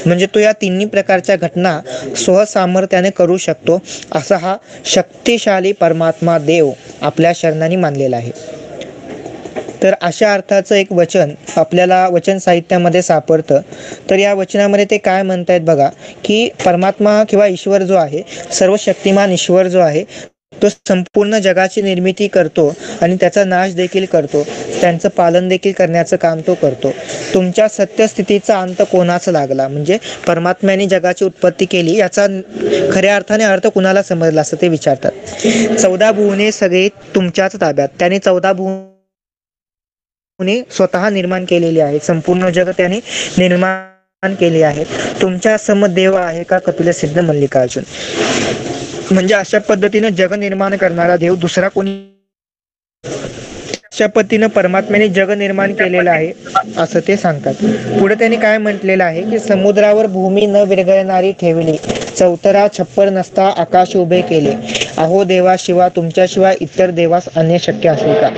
म्हणजे तो या तिन्ही प्रकारच्या घटना स्वसामर्थ्याने करू शकतो असा हा शक्तिशाली परमात्मा देव आपल्या शरणांनी मानलेला आहे. तर अशा अर्थाचं एक वचन आपल्याला वचन साहित्यामध्ये सापडतं. तर या वचनामध्ये ते काय म्हणतायत बघा, की परमात्मा किंवा ईश्वर जो आहे, सर्व शक्तिमान ईश्वर जो आहे, तो संपूर्ण जगाची निर्मिती करतो आणि त्याचा नाश देखील करतो, त्यांचं पालन देखील करण्याचं काम तो करतो. तुमच्या सत्यस्थितीचा अंत कोणाचा लागला, म्हणजे परमात्म्याने जगाची उत्पत्ती केली याचा खऱ्या अर्थाने अर्थ कुणाला समजला असं ते विचारतात. 14 भुवने सगळे तुमच्याच ताब्यात, त्याने 14 भुवने स्वतः निर्माण केलेली आहे. संपूर्ण जग त्याने निर्माण केले आहे. तुमच्या समदेव आहे का कपिल सिद्ध मल्लिकार्जुन. म्हणजे अशा पद्धतीनं जग निर्माण करणारा देव दुसरा कोणी, अशा पद्धतीनं परमात्म्याने जग निर्माण केलेलं आहे असं ते सांगतात. पुढे त्यांनी काय म्हटलेलं आहे की समुद्रावर भूमी न विरघळणारी ठेवली, चौतरा छप्पर नसता आकाश उभे केले, अहो देवा शिवा तुमच्याशिवाय इतर देवास अन्य शक्य असेल का.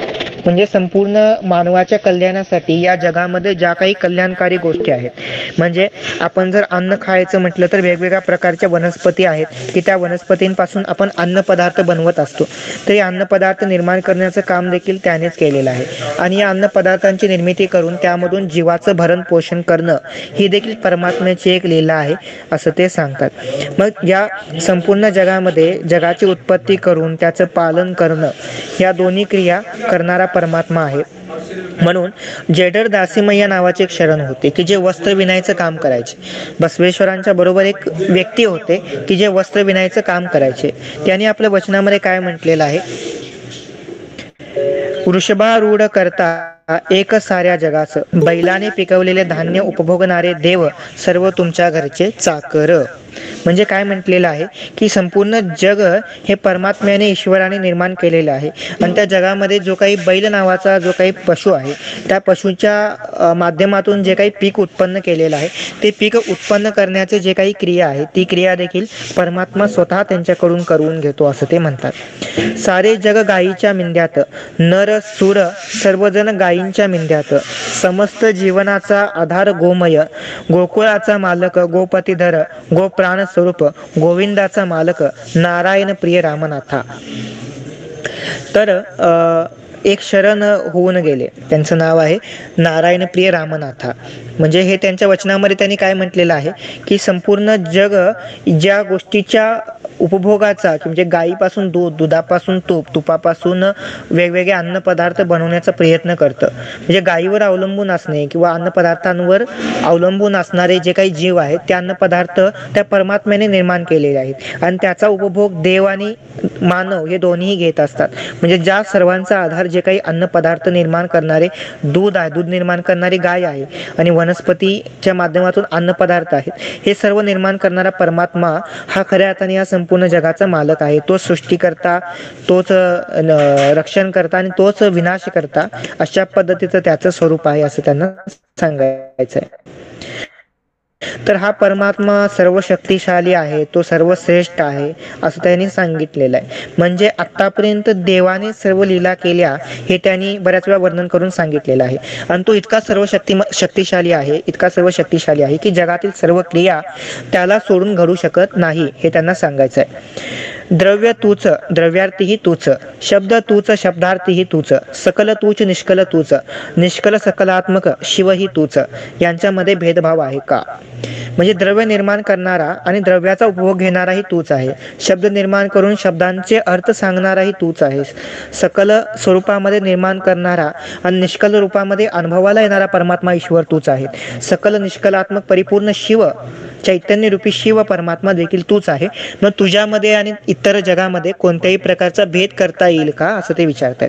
म्हणजे संपूर्ण मानवाच्या कल्याणासाठी या जगामध्ये ज्या काही कल्याणकारी गोष्टी आहेत, म्हणजे आपण जर अन्न खायचं म्हटलं तर वेगवेगळ्या प्रकारच्या वनस्पती आहेत की त्या वनस्पतींपासून आपण अन्न पदार्थ बनवत असतो. तर या अन्न पदार्थ निर्माण करण्याचं काम देखील त्यानेच केलेलं आहे आणि या अन्न पदार्थांची निर्मिती करून त्यामधून जीवाचं भरण पोषण करणं ही देखील परमात्म्याची एक लीला आहे असं ते सांगतात. मग या संपूर्ण जगामध्ये जगाची उत्पत्ती करून त्याचं पालन करणं या दोन्ही क्रिया करणारा परमात्मा आहे. म्हणून जेडर दासीमय्या नावाचे एक शरण होते की जे वस्त्र विणायचं काम करायचे. बसवेश्वरांच्या बरोबर एक व्यक्ती होते की जे वस्त्र विणायचं काम करायचे. त्यांनी आपल्या वचनामध्ये काय म्हटलेलं आहे, वृषभारूढ करता एक साऱ्या जगास, बैलाने पिकवलेले धान्य उपभोगणारे देव सर्व तुमच्या घरचे चाकर. म्हणजे काय म्हटलेलं आहे की संपूर्ण जग हे परमात्म्याने ईश्वराने निर्माण केलेलं आहे आणि त्या जगामध्ये जो काही बैल नावाचा जो काही पशु आहे त्या पशुच्या माध्यमातून जे काही पीक उत्पन्न केलेलं आहे ते पीक उत्पन्न करण्याचे जे काही क्रिया आहे ती क्रिया देखील परमात्मा स्वतः त्यांच्याकडून करून घेतो असं ते म्हणतात. सारे जग गायीच्या मिंद्यात, नर सुर सर्वजण गायींच्या मिंद्यात, समस्त जीवनाचा आधार गोमय, गोकुळाचा मालक गोपतीधर, गोप्राण स्वरूप गोविंदाचा मालक नारायण प्रिय रामनाथा. तर एक शरण होऊन गेले, त्यांचं नाव आहे नारायण प्रिय रामनाथा. म्हणजे हे त्यांच्या वचनामध्ये त्यांनी काय म्हटलेलं आहे की संपूर्ण जग ज्या गोष्टीच्या उपभोगाचा म्हणजे गायीपासून दूध, दुधापासून तूप, तुपापासून वेगवेगळे अन्नपदार्थ बनवण्याचा प्रयत्न करतं. म्हणजे गायीवर अवलंबून असणे किंवा अन्नपदार्थांवर अवलंबून असणारे जे काही जीव आहेत ते अन्नपदार्थ त्या परमात्म्याने निर्माण केलेले आहेत आणि त्याचा उपभोग देव आणि मानव हे दोन्ही घेत असतात. म्हणजे ज्या सर्वांचा आधार जे काही अन्नपदार्थ निर्माण करणारे दूध आहे, दूध निर्माण करणारी गाय आहे आणि वनस्पतीच्या माध्यमातून अन्नपदार्थ आहेत, हे सर्व निर्माण करणारा परमात्मा हा खऱ्या अर्थाने या संपूर्ण जगाचा मालक आहे. तोच सृष्टीकर्ता, तोच रक्षण करता आणि तोच विनाश करता, अशा पद्धतीचं त्याचं स्वरूप आहे असं त्यांना सांगायचं आहे. तर हा परमात्मा सर्व शक्तिशाली आहे, तो सर्वश्रेष्ठ आहे असं त्यांनी सांगितलेलं आहे. म्हणजे आतापर्यंत देवाने सर्व लीला केल्या हे त्यांनी बऱ्याच वेळा वर्णन करून सांगितलेलं आहे. आणि तो इतका शक्तिशाली आहे, इतका सर्व शक्तिशाली आहे की जगातील सर्व क्रिया त्याला सोडून घडू शकत नाही हे त्यांना सांगायचं आहे. द्रव्य तूच, द्रव्यार्थीही तूच, शब्द तूच, शब्दार्थीही तूच, सकल तूच, निष्कल तूच, निष्कल सकलात्मक शिवही तूच, यांच्यामध्ये भेदभाव आहे का? म्हणजे द्रव्य निर्माण करणारा आणि द्रव्याचा उपभोग घेणाराही तूच आहे, शब्द निर्माण करून शब्दांचे अर्थ सांगणाराही तूच आहेस, सकल स्वरूपामध्ये निर्माण करणारा आणि निष्कल रूपामध्ये अनुभवाला येणारा परमात्मा ईश्वर तूच आहे, सकल निष्कलात्मक परिपूर्ण शिव चैतन्य रूपी शिव परमात्मा देखील तूच आहे. मग तुझ्यामध्ये आणि इतर जगामध्ये कोणत्याही प्रकारचा भेद करता येईल का असं ते विचारतात.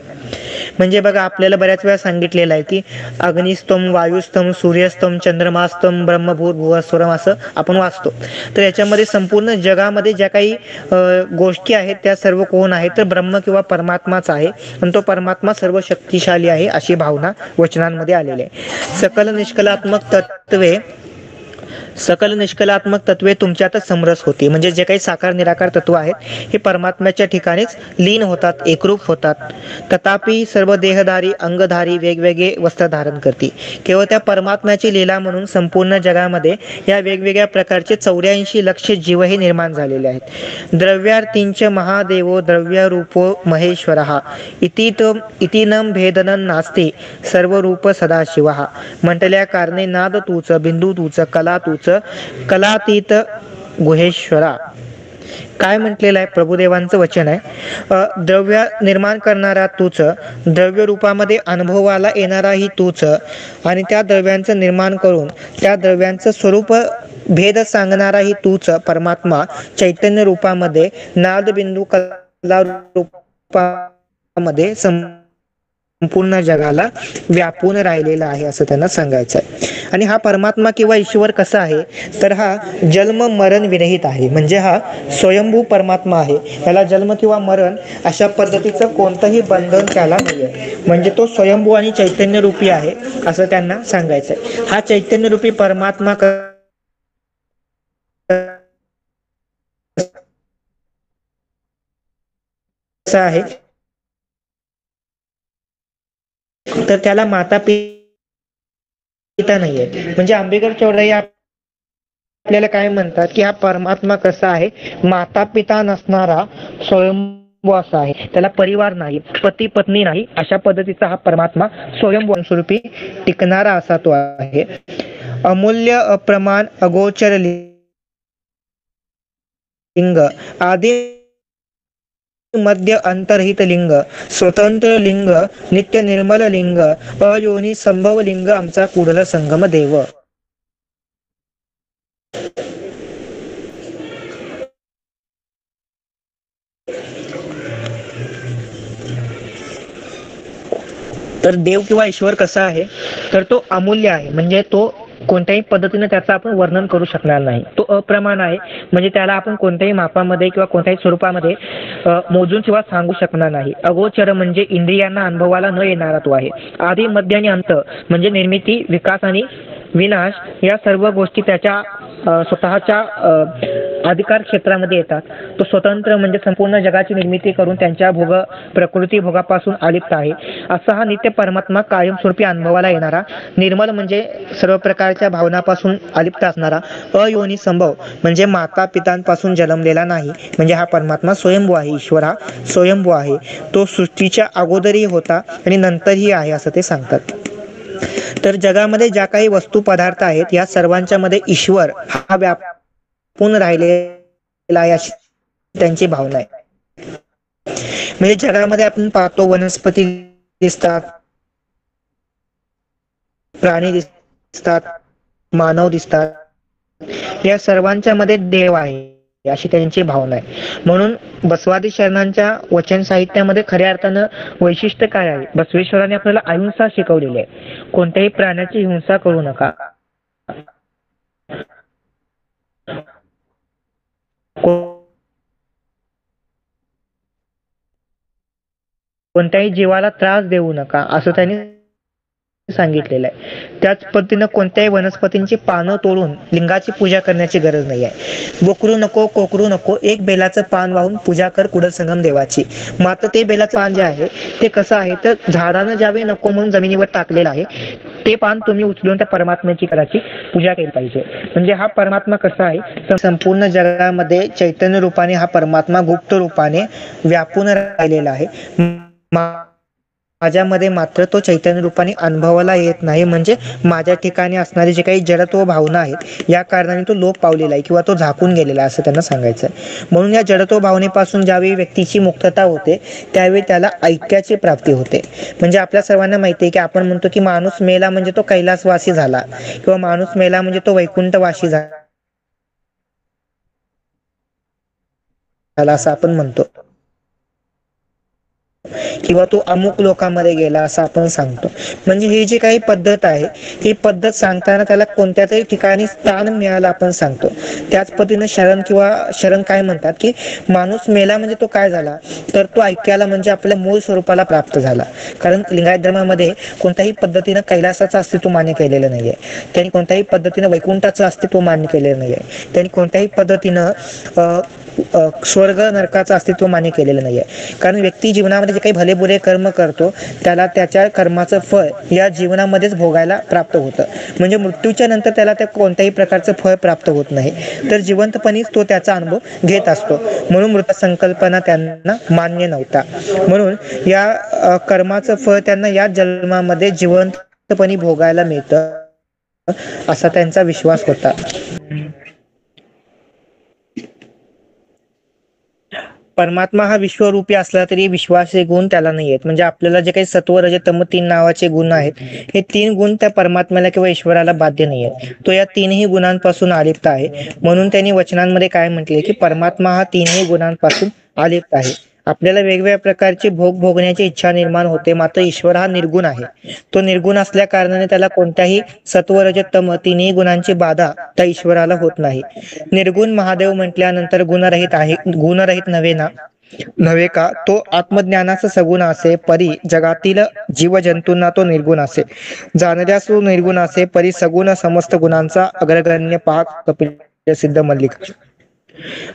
म्हणजे बघा आपल्याला बऱ्याच वेळा सांगितलेलं आहे की अग्निस्तम, वायुस्तम, सूर्यस्तम, चंद्रमास्तम, ब्रह्मभूर्भुवस्वरम असं आपण वाचतो. तर याच्यामध्ये संपूर्ण जगामध्ये ज्या काही गोष्टी आहेत त्या सर्व कोण आहेत तर ब्रह्म किंवा परमात्माच आहे आणि तो परमात्मा सर्व शक्तिशाली आहे अशी भावना वचनांमध्ये आलेली आहे. सकल निष्कलात्मक तत्वे तुमच्यातच समरस होती. म्हणजे जे काही साकार निराकार तत्व आहेत हे परमात्म्याच्या ठिकाणीच लीन होतात, एकरूप होतात. तथापि सर्व देहधारी अंगधारी वेगवेगळे वस्त्र धारण करते. केवळ त्या परमात्म्याची लीला म्हणून संपूर्ण जगामध्ये या वेगवेगळ्या प्रकारचे 84 लक्ष जीवही निर्माण झालेले आहेत. द्रव्यार्थींच महादेवो द्रव्य रूपो महेश्वरः इतिनम भेदनं नास्ति सर्व रूप सदाशिवः. म्हटल्या कारणे नाद तूच, बिंदू तूच, कला तूच, कलातीत गुहेश्वरा. काय म्हटलेलं आहे? प्रभुदेवांचं वचन आहे, द्रव्य निर्माण करणारा तूच, द्रव्य रूपामध्ये अनुभवाला येणाराही तूच आणि त्या द्रव्यांचं निर्माण करून त्या द्रव्यांचं स्वरूप भेद सांगणाराही तूच परमात्मा चैतन्य रूपामध्ये नादबिंदू कला रूपामध्ये संपूर्ण जगाला व्यापून राहिलेला आहे असं त्यांना सांगायचं आहे. आणि हा परमात्मा किंवा ईश्वर कसा आहे तर हा जन्म मरण विरहित आहे. म्हणजे हा स्वयंभू परमात्मा आहे, त्याला जन्म किंवा मरण अशा पद्धतीचं कोणतंही बंधन त्याला नाही आहे. म्हणजे तो स्वयंभू आणि चैतन्य रूपी आहे असं त्यांना सांगायचं आहे. हा चैतन्य रूपी परमात्मा कसा आहे तर त्याला माता पिता नाहीये. म्हणजे आंबेडकर चौधरी आपल्याला काय म्हणतात की हा परमात्मा कसा आहे, माता पिता नसणारा स्वयंभू असा आहे, त्याला परिवार नाही, पती पत्नी नाही, अशा पद्धतीचा हा परमात्मा स्वयंभू स्वरूपी टिकणारा असा तो आहे. अमूल्य अप्रमाण अगोचर लिंग आदी मध्य अंतर्हित लिंग, स्वतंत्र लिंग, नित्य निर्मल लिंग, अयोनी संभव लिंग आमचा कुडल संगम देव. तर देव किंवा ईश्वर कसा आहे तर तो अमूल्य आहे. म्हणजे तो कोणत्याही पद्धतीने त्याचं आपण वर्णन करू शकणार नाही. तो अप्रमाण आहे, म्हणजे त्याला आपण कोणत्याही मापामध्ये किंवा कोणत्याही स्वरूपामध्ये मोजून किंवा सांगू शकणार नाही. अगोचर म्हणजे इंद्रियांना अनुभवाला न येणारा तो आहे. आधी, मध्य आणि अंत म्हणजे निर्मिती, विकास आणि विनाश या सर्व गोष्टी त्याच्या स्वतःच्या अधिकार क्षेत्रामध्ये येतात. तो स्वतंत्र म्हणजे संपूर्ण जगाची निर्मिती करून त्यांच्या प्रकृती भोगापासून अलिप्त आहे. असा हा नित्य परमात्मा कायमस्वरूपी अनुभवाला येणारा, निर्मल म्हणजे सर्व प्रकारच्या भावनापासून अलिप्त असणारा, अयोनी संभव म्हणजे माता पितांपासून जन्मलेला नाही, म्हणजे हा परमात्मा स्वयंभू आहे. ईश्वर हा स्वयंभू आहे. तो सृष्टीच्या अगोदरही होता आणि नंतरही आहे असं ते सांगतात. तर जगामध्ये ज्या काही वस्तू पदार्थ आहेत या सर्वांच्या मध्ये ईश्वर हा व्यापून राहिलेला आहे अशी त्यांची भावना आहे. म्हणजे जगामध्ये आपण पाहतो वनस्पती दिसतात, प्राणी दिसतात, मानव दिसतात, या सर्वांच्या मध्ये देव आहे अशी त्यांची भावना आहे. म्हणून बसवादी शरणांच्या वचन साहित्यामध्ये खऱ्या अर्थानं वैशिष्ट्य काय आहे? बसवेश्वरांनी आपल्याला अहिंसा शिकवलेली आहे. कोणत्याही प्राण्याची हिंसा करू नका, कोणत्याही जीवाला त्रास देऊ नका असं त्यांनी सांगितलेलं आहे. त्याच पद्धतीनं कोणत्याही वनस्पतींची पानं तोडून लिंगाची पूजा करण्याची गरज नाही आहे. बोकरू नको, कोकरू नको, एक बेलाचं पान वाहून पूजा कर कुडल संगम देवाची. मात्र ते बेलाचं पान जे आहे ते कसं आहे तर झाडानं ज्यावेळी नको म्हणून जमिनीवर टाकलेलं आहे ते पान तुम्ही उचलून त्या परमात्म्याची कराची पूजा केली पाहिजे. म्हणजे हा परमात्मा कसा आहे, संपूर्ण जगामध्ये चैतन्य रूपाने हा परमात्मा गुप्त रूपाने व्यापून राहिलेला आहे. माझ्यामध्ये मात्र तो चैतन्य रूपाने अनुभवाला येत नाही, म्हणजे माझ्या ठिकाणी असणारे जे काही जडत्व भावना आहेत या कारणाने तो लोप पावलेला आहे किंवा तो झाकून गेलेला आहे असं त्यांना सांगायचं आहे. म्हणून या जडत्व भावनेपासून ज्यावेळी व्यक्तीची मुक्तता होते त्यावेळी त्याला ऐक्याची प्राप्ती होते. म्हणजे आपल्या सर्वांना माहिती आहे की आपण म्हणतो की माणूस मेला म्हणजे तो कैलासवासी झाला किंवा माणूस मेला म्हणजे तो वैकुंठवासी झाला असं आपण म्हणतो, किंवा तो अमुक लोकांमध्ये गेला असं आपण सांगतो. म्हणजे ही जी काही पद्धत आहे ही पद्धत सांगताना त्याला कोणत्या तरी ठिकाणी स्थान मिळालं आपण सांगतो. त्याच पद्धतीने शरण काय म्हणतात की माणूस मेला म्हणजे तो काय झाला तर तो ऐक्याला म्हणजे आपल्या मूळ स्वरूपाला प्राप्त झाला. कारण लिंगायत धर्मामध्ये कोणत्याही पद्धतीनं कैलासाचं अस्तित्व मान्य केलेलं नाहीये, त्यांनी कोणत्याही पद्धतीनं वैकुंठाचं अस्तित्व मान्य केलेलं नाहीये, त्यांनी कोणत्याही पद्धतीनं स्वर्ग नरकाचं अस्तित्व मान्य केलेलं नाहीये. कारण व्यक्ती जीवनामध्ये जे काही भले बुरे कर्म करतो त्याला त्याच्या कर्माचं फळ या जीवनामध्येच भोगायला प्राप्त होतं. म्हणजे मृत्यूच्या नंतर त्याला त्या कोणत्याही प्रकारचं फळ प्राप्त होत नाही, तर जिवंतपणीच तो त्याचा अनुभव घेत असतो. म्हणून मृत संकल्पना त्यांना मान्य नव्हता. म्हणून या कर्माचं फळ त्यांना या जन्मामध्ये जिवंतपणी भोगायला मिळतं असा त्यांचा विश्वास होता. परमात्मा हा विश्वरूपी असला तरी विश्वास गुण त्याला नाही आहेत. म्हणजे आपल्याला जे काही सत्व रज तम 3 नावाचे गुण आहेत हे 3 गुण त्या परमात्म्याला किंवा ईश्वराला बाध्य नाही आहेत. तो या 3ही गुणांपासून अलिप्त आहे. म्हणून त्यांनी वचनांमध्ये काय म्हटले की परमात्मा हा 3ही गुणांपासून अलिप्त आहे. आपल्याला वेगवेगळ्या प्रकारचे भोग भोगण्याची इच्छा निर्माण होते, मात्र ईश्वर हा निर्गुण आहे. तो निर्गुण असल्या कारणाने त्याला कोणत्याही सत्व रज तम 3ही गुणांची बाधा त्या ईश्वराला होत नाही. निर्गुण महादेव म्हटल्यानंतर गुणरहित आहे, गुणरहित नव्हे का? तो आत्मज्ञानाचा सगुण असे परी जगातील जीवजंतूंना तो निर्गुण असे, जाणत्यास तो निर्गुण असे परी सगुण समस्त गुणांचा अग्रगण्य पाहक कपिल सिद्ध मल्लिक.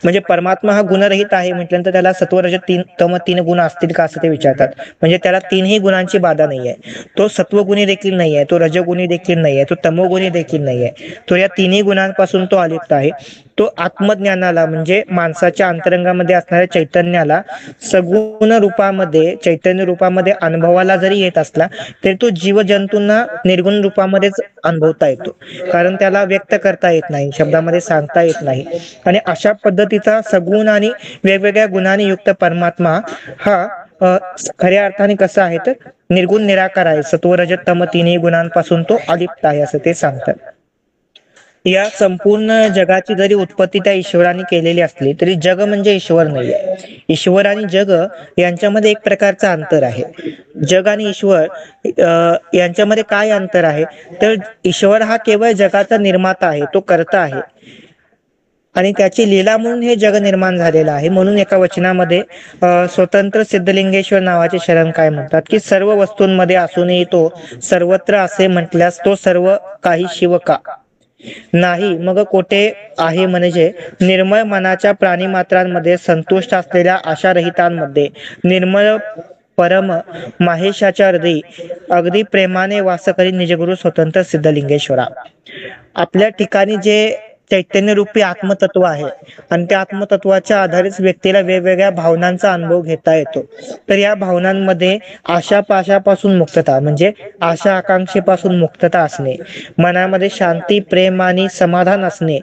म्हणजे परमात्मा हा गुणरहित आहे म्हटल्यानंतर त्याला सत्वरज तम 3 गुण असतील का असं ते विचारतात. म्हणजे त्याला 3ही गुणांची बाधा नाहीये. तो सत्वगुणी देखील नाहीये, तो रजगुणी देखील नाहीये, तो तमोगुणी देखील नाहीये. तो या 3ही गुणांपासून तो अलिप्त आहे. तो आत्मज्ञानाला म्हणजे माणसाच्या अंतरंगामध्ये असणाऱ्या चैतन्याला सगुण रूपामध्ये चैतन्य रूपामध्ये अनुभवाला जरी येत असला तरी तो जीवजंतूंना निर्गुण रूपामध्येच अनुभवता येतो. कारण त्याला व्यक्त करता येत नाही, शब्दामध्ये सांगता येत नाही. आणि अशा पद्धतीचा सगुण आणि वेगवेगळ्या गुणांनी युक्त परमात्मा हा खऱ्या अर्थाने कसा आहे तर निर्गुण निराकार आहे. सत्व रज तम 3ही गुणांपासून तो अलिप्त आहे असं ते सांगतात. या संपूर्ण जगाची जरी उत्पत्ती त्या ईश्वराने केलेली असली तरी जग म्हणजे ईश्वर नाहीये. ईश्वर आणि जग यांच्यामध्ये एक प्रकारचं अंतर आहे. जग आणि ईश्वर यांच्यामध्ये काय अंतर आहे, तर ईश्वर हा केवळ जगाचा निर्माता आहे, तो कर्ता आहे आणि त्याची लीला म्हणून हे जग निर्माण झालेलं आहे. म्हणून एका वचनामध्ये स्वतंत्र सिद्धलिंगेश्वर नावाचे शरण काय म्हणतात, की सर्व वस्तूंमध्ये असूनही तो सर्वत्र असे म्हटल्यास तो सर्व काही शिव का नाही मग कोठे आहे. म्हणजे निर्मळ मनाच्या प्राणीमात्रांमध्ये संतुष्ट असलेल्या आशारहितांमध्ये निर्मळ परम माहेशाच्या हृदयी अगदी प्रेमाने वास करी निजगुरु स्वतंत्र सिद्धलिंगेश्वरा. आपल्या ठिकाणी जे चैतन्य रूपी आत्मतत्व आहे आणि त्या आत्मतत्वाच्या आधारित व्यक्तीला वेगवेगळ्या भावनांचा अनुभव घेता येतो. तर या भावनांमध्ये आशा पाशापासून मुक्तता म्हणजे आशा आकांक्षेपासून मुक्तता असणे, मनामध्ये शांती प्रेम आणि समाधान असणे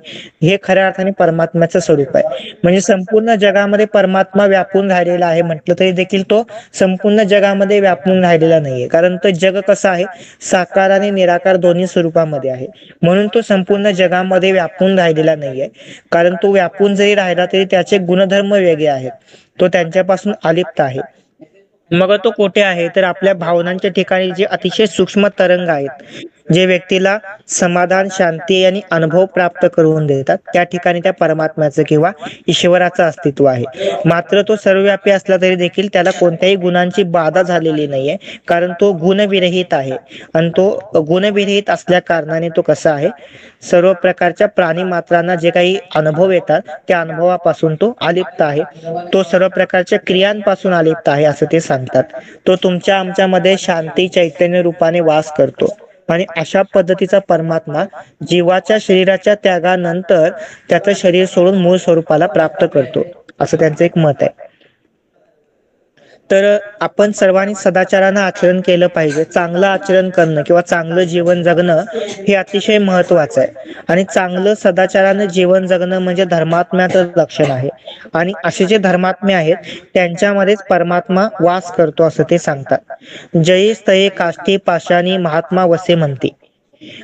हे खऱ्या अर्थाने परमात्म्याचं स्वरूप आहे. म्हणजे संपूर्ण जगामध्ये परमात्मा व्यापून राहिलेला आहे म्हटलं तरी देखील तो संपूर्ण जगामध्ये व्यापून राहिलेला नाहीये, कारण तो जग कसा आहे, साकार आणि निराकार दोन्ही स्वरूपामध्ये आहे. म्हणून तो संपूर्ण जगामध्ये व्यापून राहिलेला नाहीये, कारण तो व्यापून जरी राहिला तरी त्याचे गुणधर्म वेगळे आहेत, तो त्यांच्यापासून अलिप्त आहे. मग तो कोठे आहे, तर आपल्या भावनांच्या ठिकाणी जे अतिशय सूक्ष्म तरंग आहेत, जे व्यक्तीला समाधान शांती आणि अनुभव प्राप्त करून देतात, त्या ठिकाणी त्या परमात्म्याचं किंवा ईश्वराचं अस्तित्व आहे. मात्र तो सर्वव्यापी असला तरी देखील त्याला कोणत्याही गुणांची बाधा झालेली नाहीये, कारण तो गुणविरहित आहे. आणि तो गुणविरहित असल्या कारणाने तो कसा आहे, सर्व प्रकारच्या प्राणी मात्रांना जे काही अनुभव येतात त्या अनुभवापासून तो अलिप्त आहे. तो सर्व प्रकारच्या क्रियांपासून अलिप्त आहे असं ते सांगतात. तो तुमच्या आमच्यामध्ये शांती चैतन्य रूपाने वास करतो आणि अशा पद्धतीचा परमात्मा जीवाच्या शरीराच्या त्यागानंतर त्याचं शरीर सोडून मूळ स्वरूपाला प्राप्त करतो असं त्यांचं एक मत आहे. तर आपण सर्वांनी सदाचारानं आचरण केलं पाहिजे. चांगलं आचरण करणं किंवा चांगलं जीवन जगणं हे अतिशय महत्वाचं आहे. आणि चांगलं सदाचारानं जीवन जगणं म्हणजे धर्मात्म्याचं लक्षण आहे. आणि असे जे धर्मात्मे आहेत त्यांच्यामध्येच परमात्मा वास करतो असं ते सांगतात. जयी स्थये काष्टी पाशाणी महात्मा वसे म्हणते.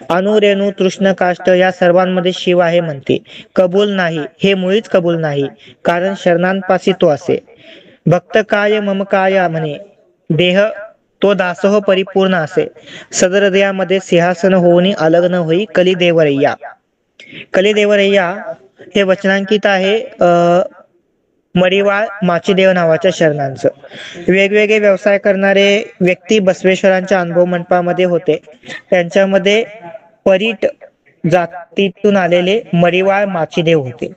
अनुरेणू तृष्ण काष्ट या सर्वांमध्ये शिव आहे म्हणते. कबूल नाही, हे मुळीच कबूल नाही, कारण शरणांपासी तो असे. भक्त काय मम काय म्हणे, देह तो दासोह परिपूर्ण असे. सदहृदयामध्ये सिंहासन होऊनी अलग्न होई कली देवरय्या. कली देवरय्या हे वचनांकित आहे मडिवाळ माचीदेव नावाच्या शरणांचं. वेगवेगळे व्यवसाय करणारे व्यक्ती बसवेश्वरांच्या अनुभव मंडपामध्ये होते. त्यांच्यामध्ये परीट जातीतून आलेले मडिवाळ माचीदेव होते.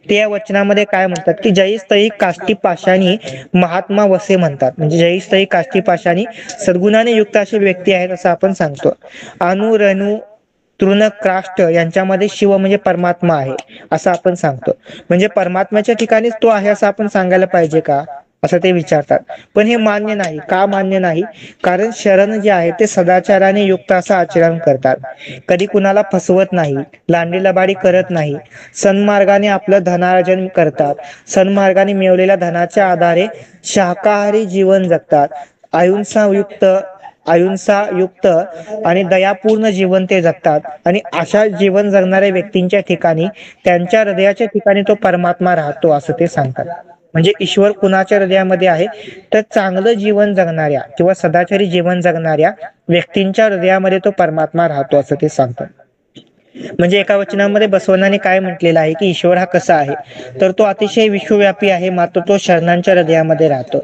ते या वचनामध्ये काय म्हणतात, की जयीस्थयी काष्टी पाशाणी महात्मा वसे म्हणतात. म्हणजे जयीस्थयी काष्टी पाशाणी सद्गुणाने युक्त असे व्यक्ती आहेत असं आपण सांगतो. अनु रेणू तृणक्राष्ट यांच्यामध्ये शिव म्हणजे परमात्मा आहे असं आपण सांगतो. म्हणजे परमात्म्याच्या ठिकाणीच तो आहे असं आपण सांगायला पाहिजे का असं ते विचारतात. पण हे मान्य नाही. का मान्य नाही, कारण शरण जे आहे ते सदाचाराने युक्त असं आचरण करतात, कधी कुणाला फसवत नाही, लांडी लबाडी करत नाही, सन्मार्गाने आपलं धनार्जन करतात, सन्मार्गाने मिळवलेल्या धनाच्या आधारे शाकाहारी जीवन जगतात, अहिंसा युक्त आणि दयापूर्ण जीवन ते जगतात. आणि अशा जीवन जगणाऱ्या व्यक्तींच्या ठिकाणी त्यांच्या हृदयाच्या ठिकाणी तो परमात्मा राहतो असं ते सांगतात. म्हणजे ईश्वर कुणाच्या हृदयामध्ये आहे, तर चांगलं जीवन जगणाऱ्या किंवा सदाचारी जीवन जगणाऱ्या व्यक्तींच्या हृदयामध्ये तो परमात्मा राहतो असं ते सांगतात. म्हणजे एका वचनामध्ये बसवनाने काय म्हटलेलं आहे, की ईश्वर हा कसा आहे, तर तो अतिशय विश्वव्यापी आहे, मात्र तो शरणांच्या हृदयामध्ये राहतो.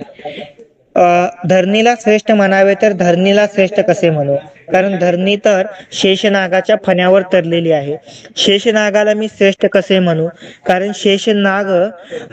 धरणीला श्रेष्ठ म्हणावे तर धरणीला श्रेष्ठ कसे म्हणू, कारण धरणी तर शेषनागाच्या फण्यावर तरलेली आहे. शेषनागाला मी श्रेष्ठ कसे म्हणू, कारण शेषनाग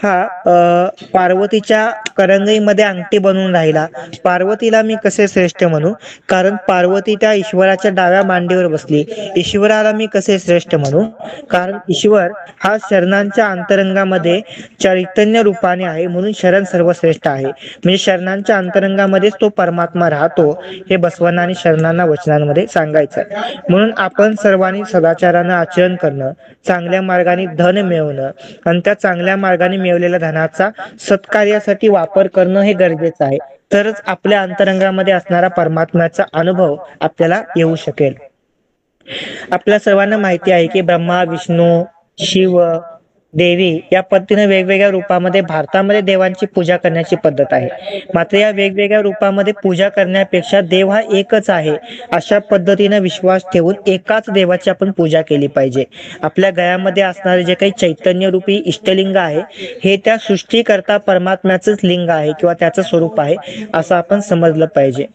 हा पार्वतीच्या करंगईमध्ये अंगठी बनवून राहिला. पार्वतीला मी कसे श्रेष्ठ म्हणू, कारण पार्वती त्या ईश्वराच्या डाव्या मांडीवर बसली. ईश्वराला मी कसे श्रेष्ठ म्हणू, कारण ईश्वर हा शरणांच्या अंतरंगामध्ये चैतन्य रूपाने आहे, म्हणून शरण सर्वश्रेष्ठ आहे. म्हणजे शरणांच्या अंतरंगामध्येच तो परमात्मा राहतो हे बसवण्णा आणि शरणांना वचनांमध्ये सांगायचं. म्हणून आपण सर्वांनी सदाचारानं आचरण करणं, चांगल्या मार्गाने धन मिळवणं आणि त्या चांगल्या मार्गाने मिळवलेल्या धनाचा सत्कार्यासाठी वापर करणं हे गरजेचं आहे. तरच आपल्या अंतरंगामध्ये असणारा परमात्म्याचा अनुभव आपल्याला येऊ शकेल. आपल्या सर्वांना माहिती आहे की ब्रह्मा, विष्णू, शिव, देवी या पद्धतीने वेगवेगळ्या रूपामध्ये भारतामध्ये देवांची पूजा करण्याची पद्धत आहे. मात्र या वेगवेगळ्या रूपामध्ये पूजा करण्यापेक्षा देव हा एकच आहे अशा पद्धतीने विश्वास ठेवून एकाच देवाची आपण पूजा केली पाहिजे. आपल्या गळ्यामध्ये असणारे जे काही चैतन्य रूपी इष्टलिंग आहे हे त्या सृष्टीकर्ता परमात्म्याचंच लिंग आहे किंवा त्याचं स्वरूप आहे असं आपण समजलं पाहिजे.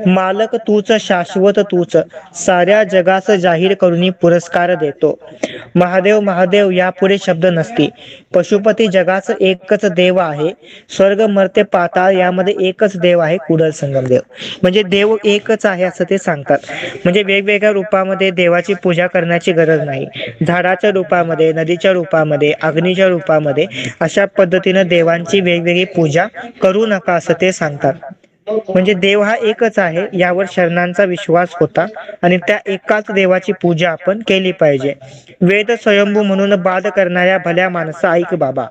मालक तूच, शाश्वत तूच, साऱ्या जगास जाहीर करून पुरस्कार देतो. महादेव महादेव यापुढे शब्द नसती. पशुपती जगाचं एकच देव आहे. स्वर्ग मर्त्य पाताळ यामध्ये एकच देव आहे, कुडल संगम देव. म्हणजे देव एकच आहे असं ते सांगतात. म्हणजे वेगवेगळ्या रूपामध्ये देवाची पूजा करण्याची गरज नाही. झाडाच्या रूपामध्ये, नदीच्या रूपामध्ये, अग्नीच्या रूपामध्ये अशा पद्धतीनं देवांची वेगवेगळी पूजा करू नका असं ते सांगतात. म्हणजे देव हा एकच आहे यावर शरणांचा विश्वास होता आणि त्या एकाच देवाची पूजा आपण केली पाहिजे. वेद स्वयंभू म्हणून बाद करणाऱ्या भल्या माणसा ऐक बाबा.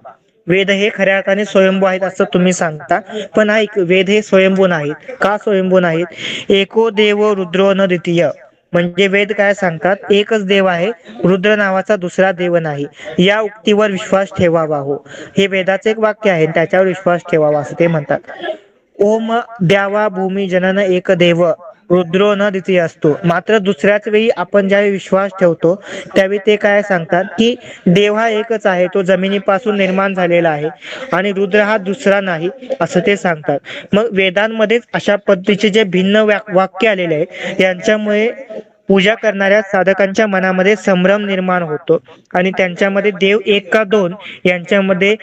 वेद हे खऱ्या अर्थाने स्वयंभू आहेत असं तुम्ही सांगता, पण ऐक, वेद हे स्वयंभू नाहीत. का स्वयंभू नाहीत? एको देव रुद्रो न द्वितीय. म्हणजे वेद काय सांगतात? एकच देव आहे, रुद्र नावाचा दुसरा देव नाही. या उक्तीवर विश्वास ठेवावा हो. हे वेदाचे एक वाक्य आहे, त्याच्यावर विश्वास ठेवावा असं ते म्हणतात. ओम द्यावा भूमी जनन एक देव, रुद्रो न द्वितीय असतो. मात्र दुसऱ्याच वेळी आपण ज्यावेळी विश्वास ठेवतो त्यावेळी ते काय सांगतात की देव हा एकच आहे, तो जमिनीपासून निर्माण झालेला आहे आणि रुद्र हा दुसरा नाही असं ते सांगतात. मग वेदांमध्येच अशा पद्धतीचे जे भिन्न वाक्य आलेले आहेत यांच्यामुळे पूजा करणाऱ्या साधकांच्या मनामध्ये संभ्रम निर्माण होतो आणि त्यांच्यामध्ये देव एक का दोन यांच्यामध्ये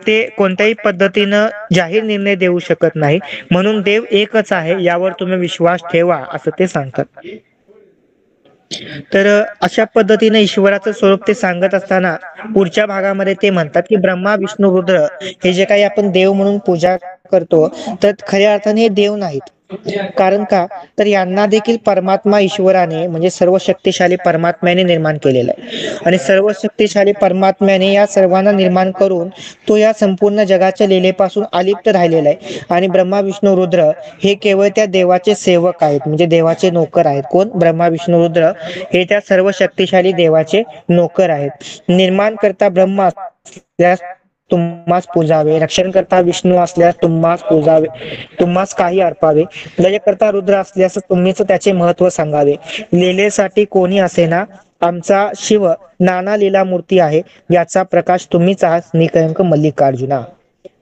ते कोणत्याही पद्धतीनं जाहीर निर्णय देऊ शकत नाही. म्हणून देव एकच आहे यावर तुम्ही विश्वास ठेवा असं ते सांगतात. तर अशा पद्धतीने ईश्वराचं स्वरूप ते सांगत असताना पुढच्या भागामध्ये ते म्हणतात की ब्रह्मा, विष्णू, रुद्र हे जे काही आपण देव म्हणून पूजा करतो तर खऱ्या अर्थाने हे देव नाहीत. कारण का? तर यांना देखील परमात्मा ईश्वराने म्हणजे सर्व शक्तिशाली परमात्म्याने निर्माण केलेलं आहे आणि सर्व शक्तिशाली परमात्म्याने या सर्वांना निर्माण करून तो या संपूर्ण जगाच्या लीलेपासून अलिप्त राहिलेला आहे. आणि ब्रह्मा, विष्णू, रुद्र हे केवळ त्या देवाचे सेवक आहेत, म्हणजे देवाचे नोकर आहेत. कोण? ब्रह्मा, विष्णू, रुद्र हे त्या सर्व शक्तिशाली देवाचे नोकर आहेत. निर्माण करता ब्रह्मा असल्यास तुम्हास पूजावे, रक्षण करता विष्णू असल्यास तुम्हास पूजावे, तुम्हास काही अर्पावे, लय करता रुद्र असल्यास तुम्हीच त्याचे महत्व सांगावे. लीलेसाठी कोणी असेना, आमचा शिव नाना लीला मूर्ती आहे, याचा प्रकाश तुम्हीच आहात निकळंक मल्लिकार्जुना.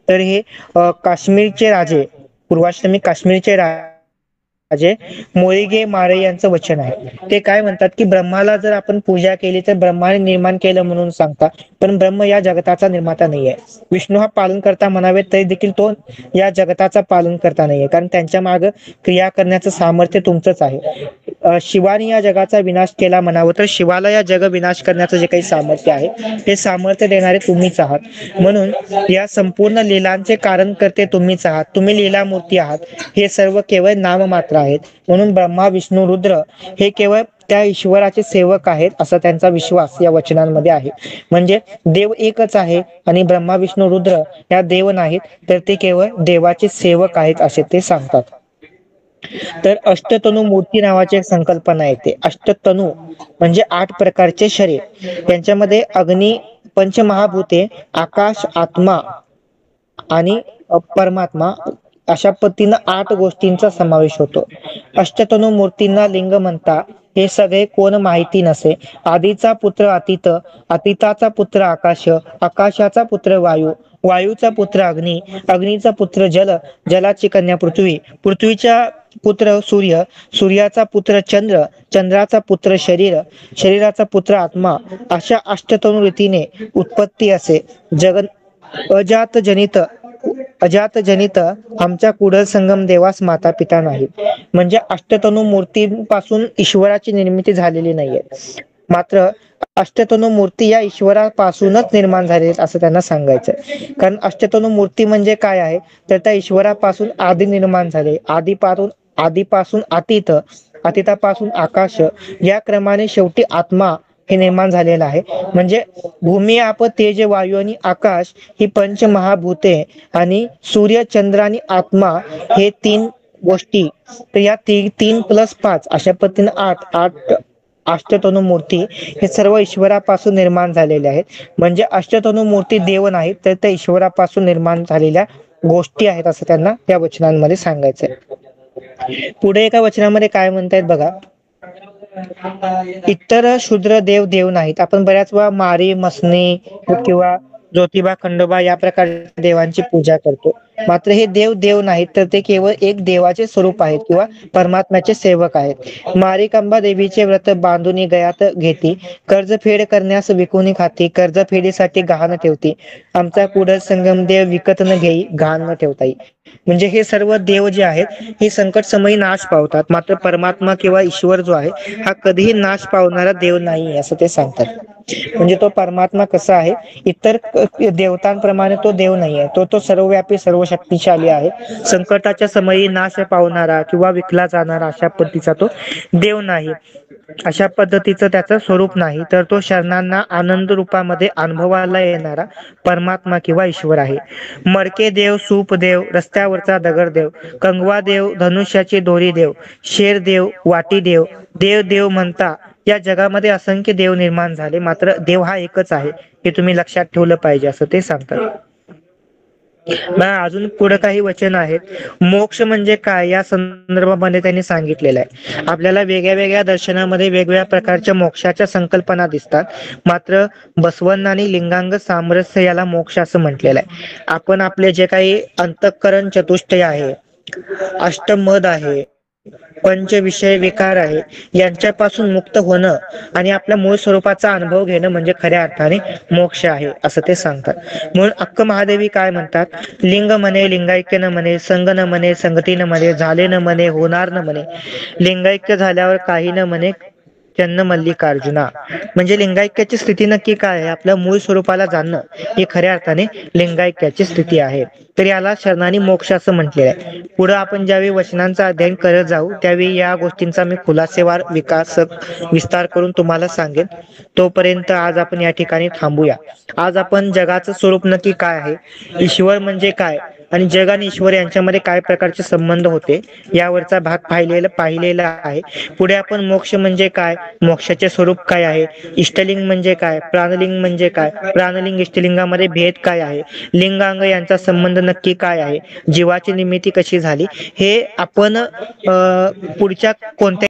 तर हे काश्मीरचे राजे, पूर्वाश्रमी काश्मीरचे राजे मोरिगे मारे यांचं वचन आहे. ते काय म्हणतात की ब्रह्माला जर आपण पूजा केली तर ब्रह्माने निर्माण केलं म्हणून सांगता, पण ब्रह्म या जगताचा निर्माता नाहीये. विष्णू हा पालन करता म्हणावे तरी देखील तो या जगताचा पालन करता नाहीये, कारण त्यांच्या मागे क्रिया करण्याचं सामर्थ्य तुमचंच आहे. शिवाने या जगाचा विनाश केला म्हणावं तर शिवाला या जग विनाश करण्याचं जे काही सामर्थ्य आहे ते सामर्थ्य देणारे तुम्हीच आहात. म्हणून या संपूर्ण लीलांचे कारण करते तुम्हीच आहात. तुम्ही लीला मूर्ती आहात. हे सर्व केवळ नाममात्र आहेत. म्हणून ब्रह्मा, विष्णू, रुद्र हे केवळ त्या ईश्वराचे सेवक आहेत असा त्यांचा विश्वास या वचनांमध्ये आहे. म्हणजे देव एकच आहे आणि ब्रह्मा, विष्णू, रुद्र या देव नाहीत, तर ते केवळ देवाचे सेवक आहेत असे ते सांगतात. तर अष्टतनू मूर्ती नावाची एक संकल्पना येते. अष्टतनू म्हणजे 8 प्रकारचे शरीर, यांच्यामध्ये अग्नी, पंचमहाभूते, आकाश, आत्मा आणि परमात्मा अशा पद्धतीनं 8 गोष्टींचा समावेश होतो. अष्टतनू मूर्तींना लिंग म्हणतात. हे सगळे कोण माहिती नसे. आधीचा पुत्र अतीत, अतीताचा पुत्र आकाश, आकाशाचा पुत्र वायू, वायूचा पुत्र अग्नी, अग्नीचा पुत्र जल, जलाची कन्या पृथ्वी, पृथ्वीचा पुत्र सूर्य, सूर्याचा पुत्र चंद्र, चंद्राचा पुत्र शरीर, शरीराचा पुत्र आत्मा. अशा अष्टतनू रीतीने उत्पत्ती असे. अजात जनित आमच्या कुडल संगम देवास माता पिता नाही. म्हणजे अष्टतनू मूर्तीपासून ईश्वराची निर्मिती झालेली नाहीये, मात्र अष्टतनू मूर्ती या ईश्वरापासूनच निर्माण झाले असं त्यांना सांगायचं. कारण अष्टतनू मूर्ती म्हणजे काय आहे तर त्या ईश्वरापासून आधी निर्माण झाले. आधीपासून अतीत, अतीतापासून आकाश, या क्रमाने शेवटी आत्मा हे निर्माण झालेलं आहे. म्हणजे भूमी, आप, तेज, वायू आणि आकाश ही पंचमहाभूते आणि सूर्य, चंद्र आणि आत्मा हे 3 गोष्टी. तर या 3 + 5 अशा पद्धतीने 8 अष्टतनु मूर्ती हे सर्व ईश्वरापासून निर्माण झालेले आहेत. म्हणजे अष्टतनु मूर्ती देव नाहीत, तर त्या ईश्वरापासून निर्माण झालेल्या गोष्टी आहेत असं त्यांना त्या वचनांमध्ये सांगायचंय. पुढे एका वचनामध्ये काय म्हणतायत बघा, इतर शूद्र देव देव नाहीत. आपण बऱ्याच वेळा मारी, मसनी किंवा ज्योतिबा, खंडोबा या प्रकारच्या देवांची पूजा करतो. मात्र हे देव देव नाहीत, तर ते केवळ एक देवाचे स्वरूप आहेत किंवा परमात्म्याचे सेवक आहेत. मारिकांबा देवीचे व्रत बांधुनी गयात घेती, कर्जफेड करण्यास विकुनी खाती, कर्जफेडीसाठी गहाण ठेवती, आमचा पुढे संगम देव विकत न घेई, गहाण न ठेवताई. म्हणजे हे सर्व देव जे आहेत हे संकट समयी नाश पावतात, मात्र परमात्मा किंवा ईश्वर जो आहे हा कधीही नाश पावणारा देव नाही असं ते सांगतात. म्हणजे तो परमात्मा कसा आहे, इतर देवतांप्रमाणे तो देव नाही आहे, तो सर्वव्यापी सर्व शक्तिशाली आहे. संकटाच्या समयी नाश पावणारा किंवा विकला जाणारा अशा पद्धतीचा तो देव नाही, अशा पद्धतीचं त्याचं स्वरूप नाही, तर तो शरणांना आनंद रूपामध्ये अनुभवाला येणारा परमात्मा किंवा ईश्वर आहे. मडके देव, सूप देव, रस्त्यावरचा दगड देव, कंगवा देव, धनुष्याची दोरी देव, शेर देव, वाटी देव, देव देव म्हणता या जगामध्ये असंख्य देव निर्माण झाले, मात्र देव हा एकच आहे हे तुम्ही लक्षात ठेवलं पाहिजे असं ते सांगतात. अजून पुढे काही वचन आहेत. मोक्ष म्हणजे काय या संदर्भामध्ये त्यांनी सांगितलेलं आहे. आपल्याला वेगळ्या वेगळ्या दर्शनामध्ये वेगवेगळ्या प्रकारच्या मोक्षाच्या संकल्पना दिसतात, मात्र बसवण्णांनी लिंगांग सामरस्य याला मोक्ष असं म्हटलेलं आहे. आपण आपले जे काही अंतःकरण चतुष्टय आहे, अष्टमद आहे, पंचविषय विकार आहे, यांच्यापासून मुक्त होणं आणि आपल्या मूळ स्वरूपाचा अनुभव घेणं म्हणजे खऱ्या अर्थाने मोक्ष आहे असं ते सांगतात. म्हणून अक्क महादेवी काय म्हणतात, लिंग म्हणे लिंगायक्य न म्हणे, संग न म्हणे संगती न म्हणे, झाले न म्हणे होणार न म्हणे, लिंगायक्य झाल्यावर काही न म्हणे चन्न मल्लिकार्जुना. म्हणजे लिंगायक्याची स्थिती नक्की काय आहे, आपल्या मूळ स्वरूपाला जाणणं ही खऱ्या अर्थाने लिंगायक्याची स्थिती आहे. तर याला शरणानी मोक्ष असं म्हटलेलं आहे. पुढे आपण ज्यावेळी वचनांचं अध्ययन करत जाऊ त्यावेळी या गोष्टींचा मी खुलासेवार विस्तार करून तुम्हाला सांगेन. तोपर्यंत आज आपण या ठिकाणी थांबूया. आज आपण जगाचं स्वरूप नक्की काय आहे, ईश्वर म्हणजे काय आणि जग आणि ईश्वर यांच्यामध्ये काय प्रकारचे संबंध होते यावरचा भाग पाहिलेला आहे. पुढे आपण मोक्ष म्हणजे काय, मोक्षाचे स्वरूप काय आहे, इष्टलिंग म्हणजे काय, प्राणलिंग म्हणजे काय, प्राणलिंग इष्टलिंगामध्ये भेद काय आहे, लिंगांग यांचा संबंध नक्की काय आहे, जीवाची निर्मिती कशी झाली, हे आपण पुढच्या कोणत्या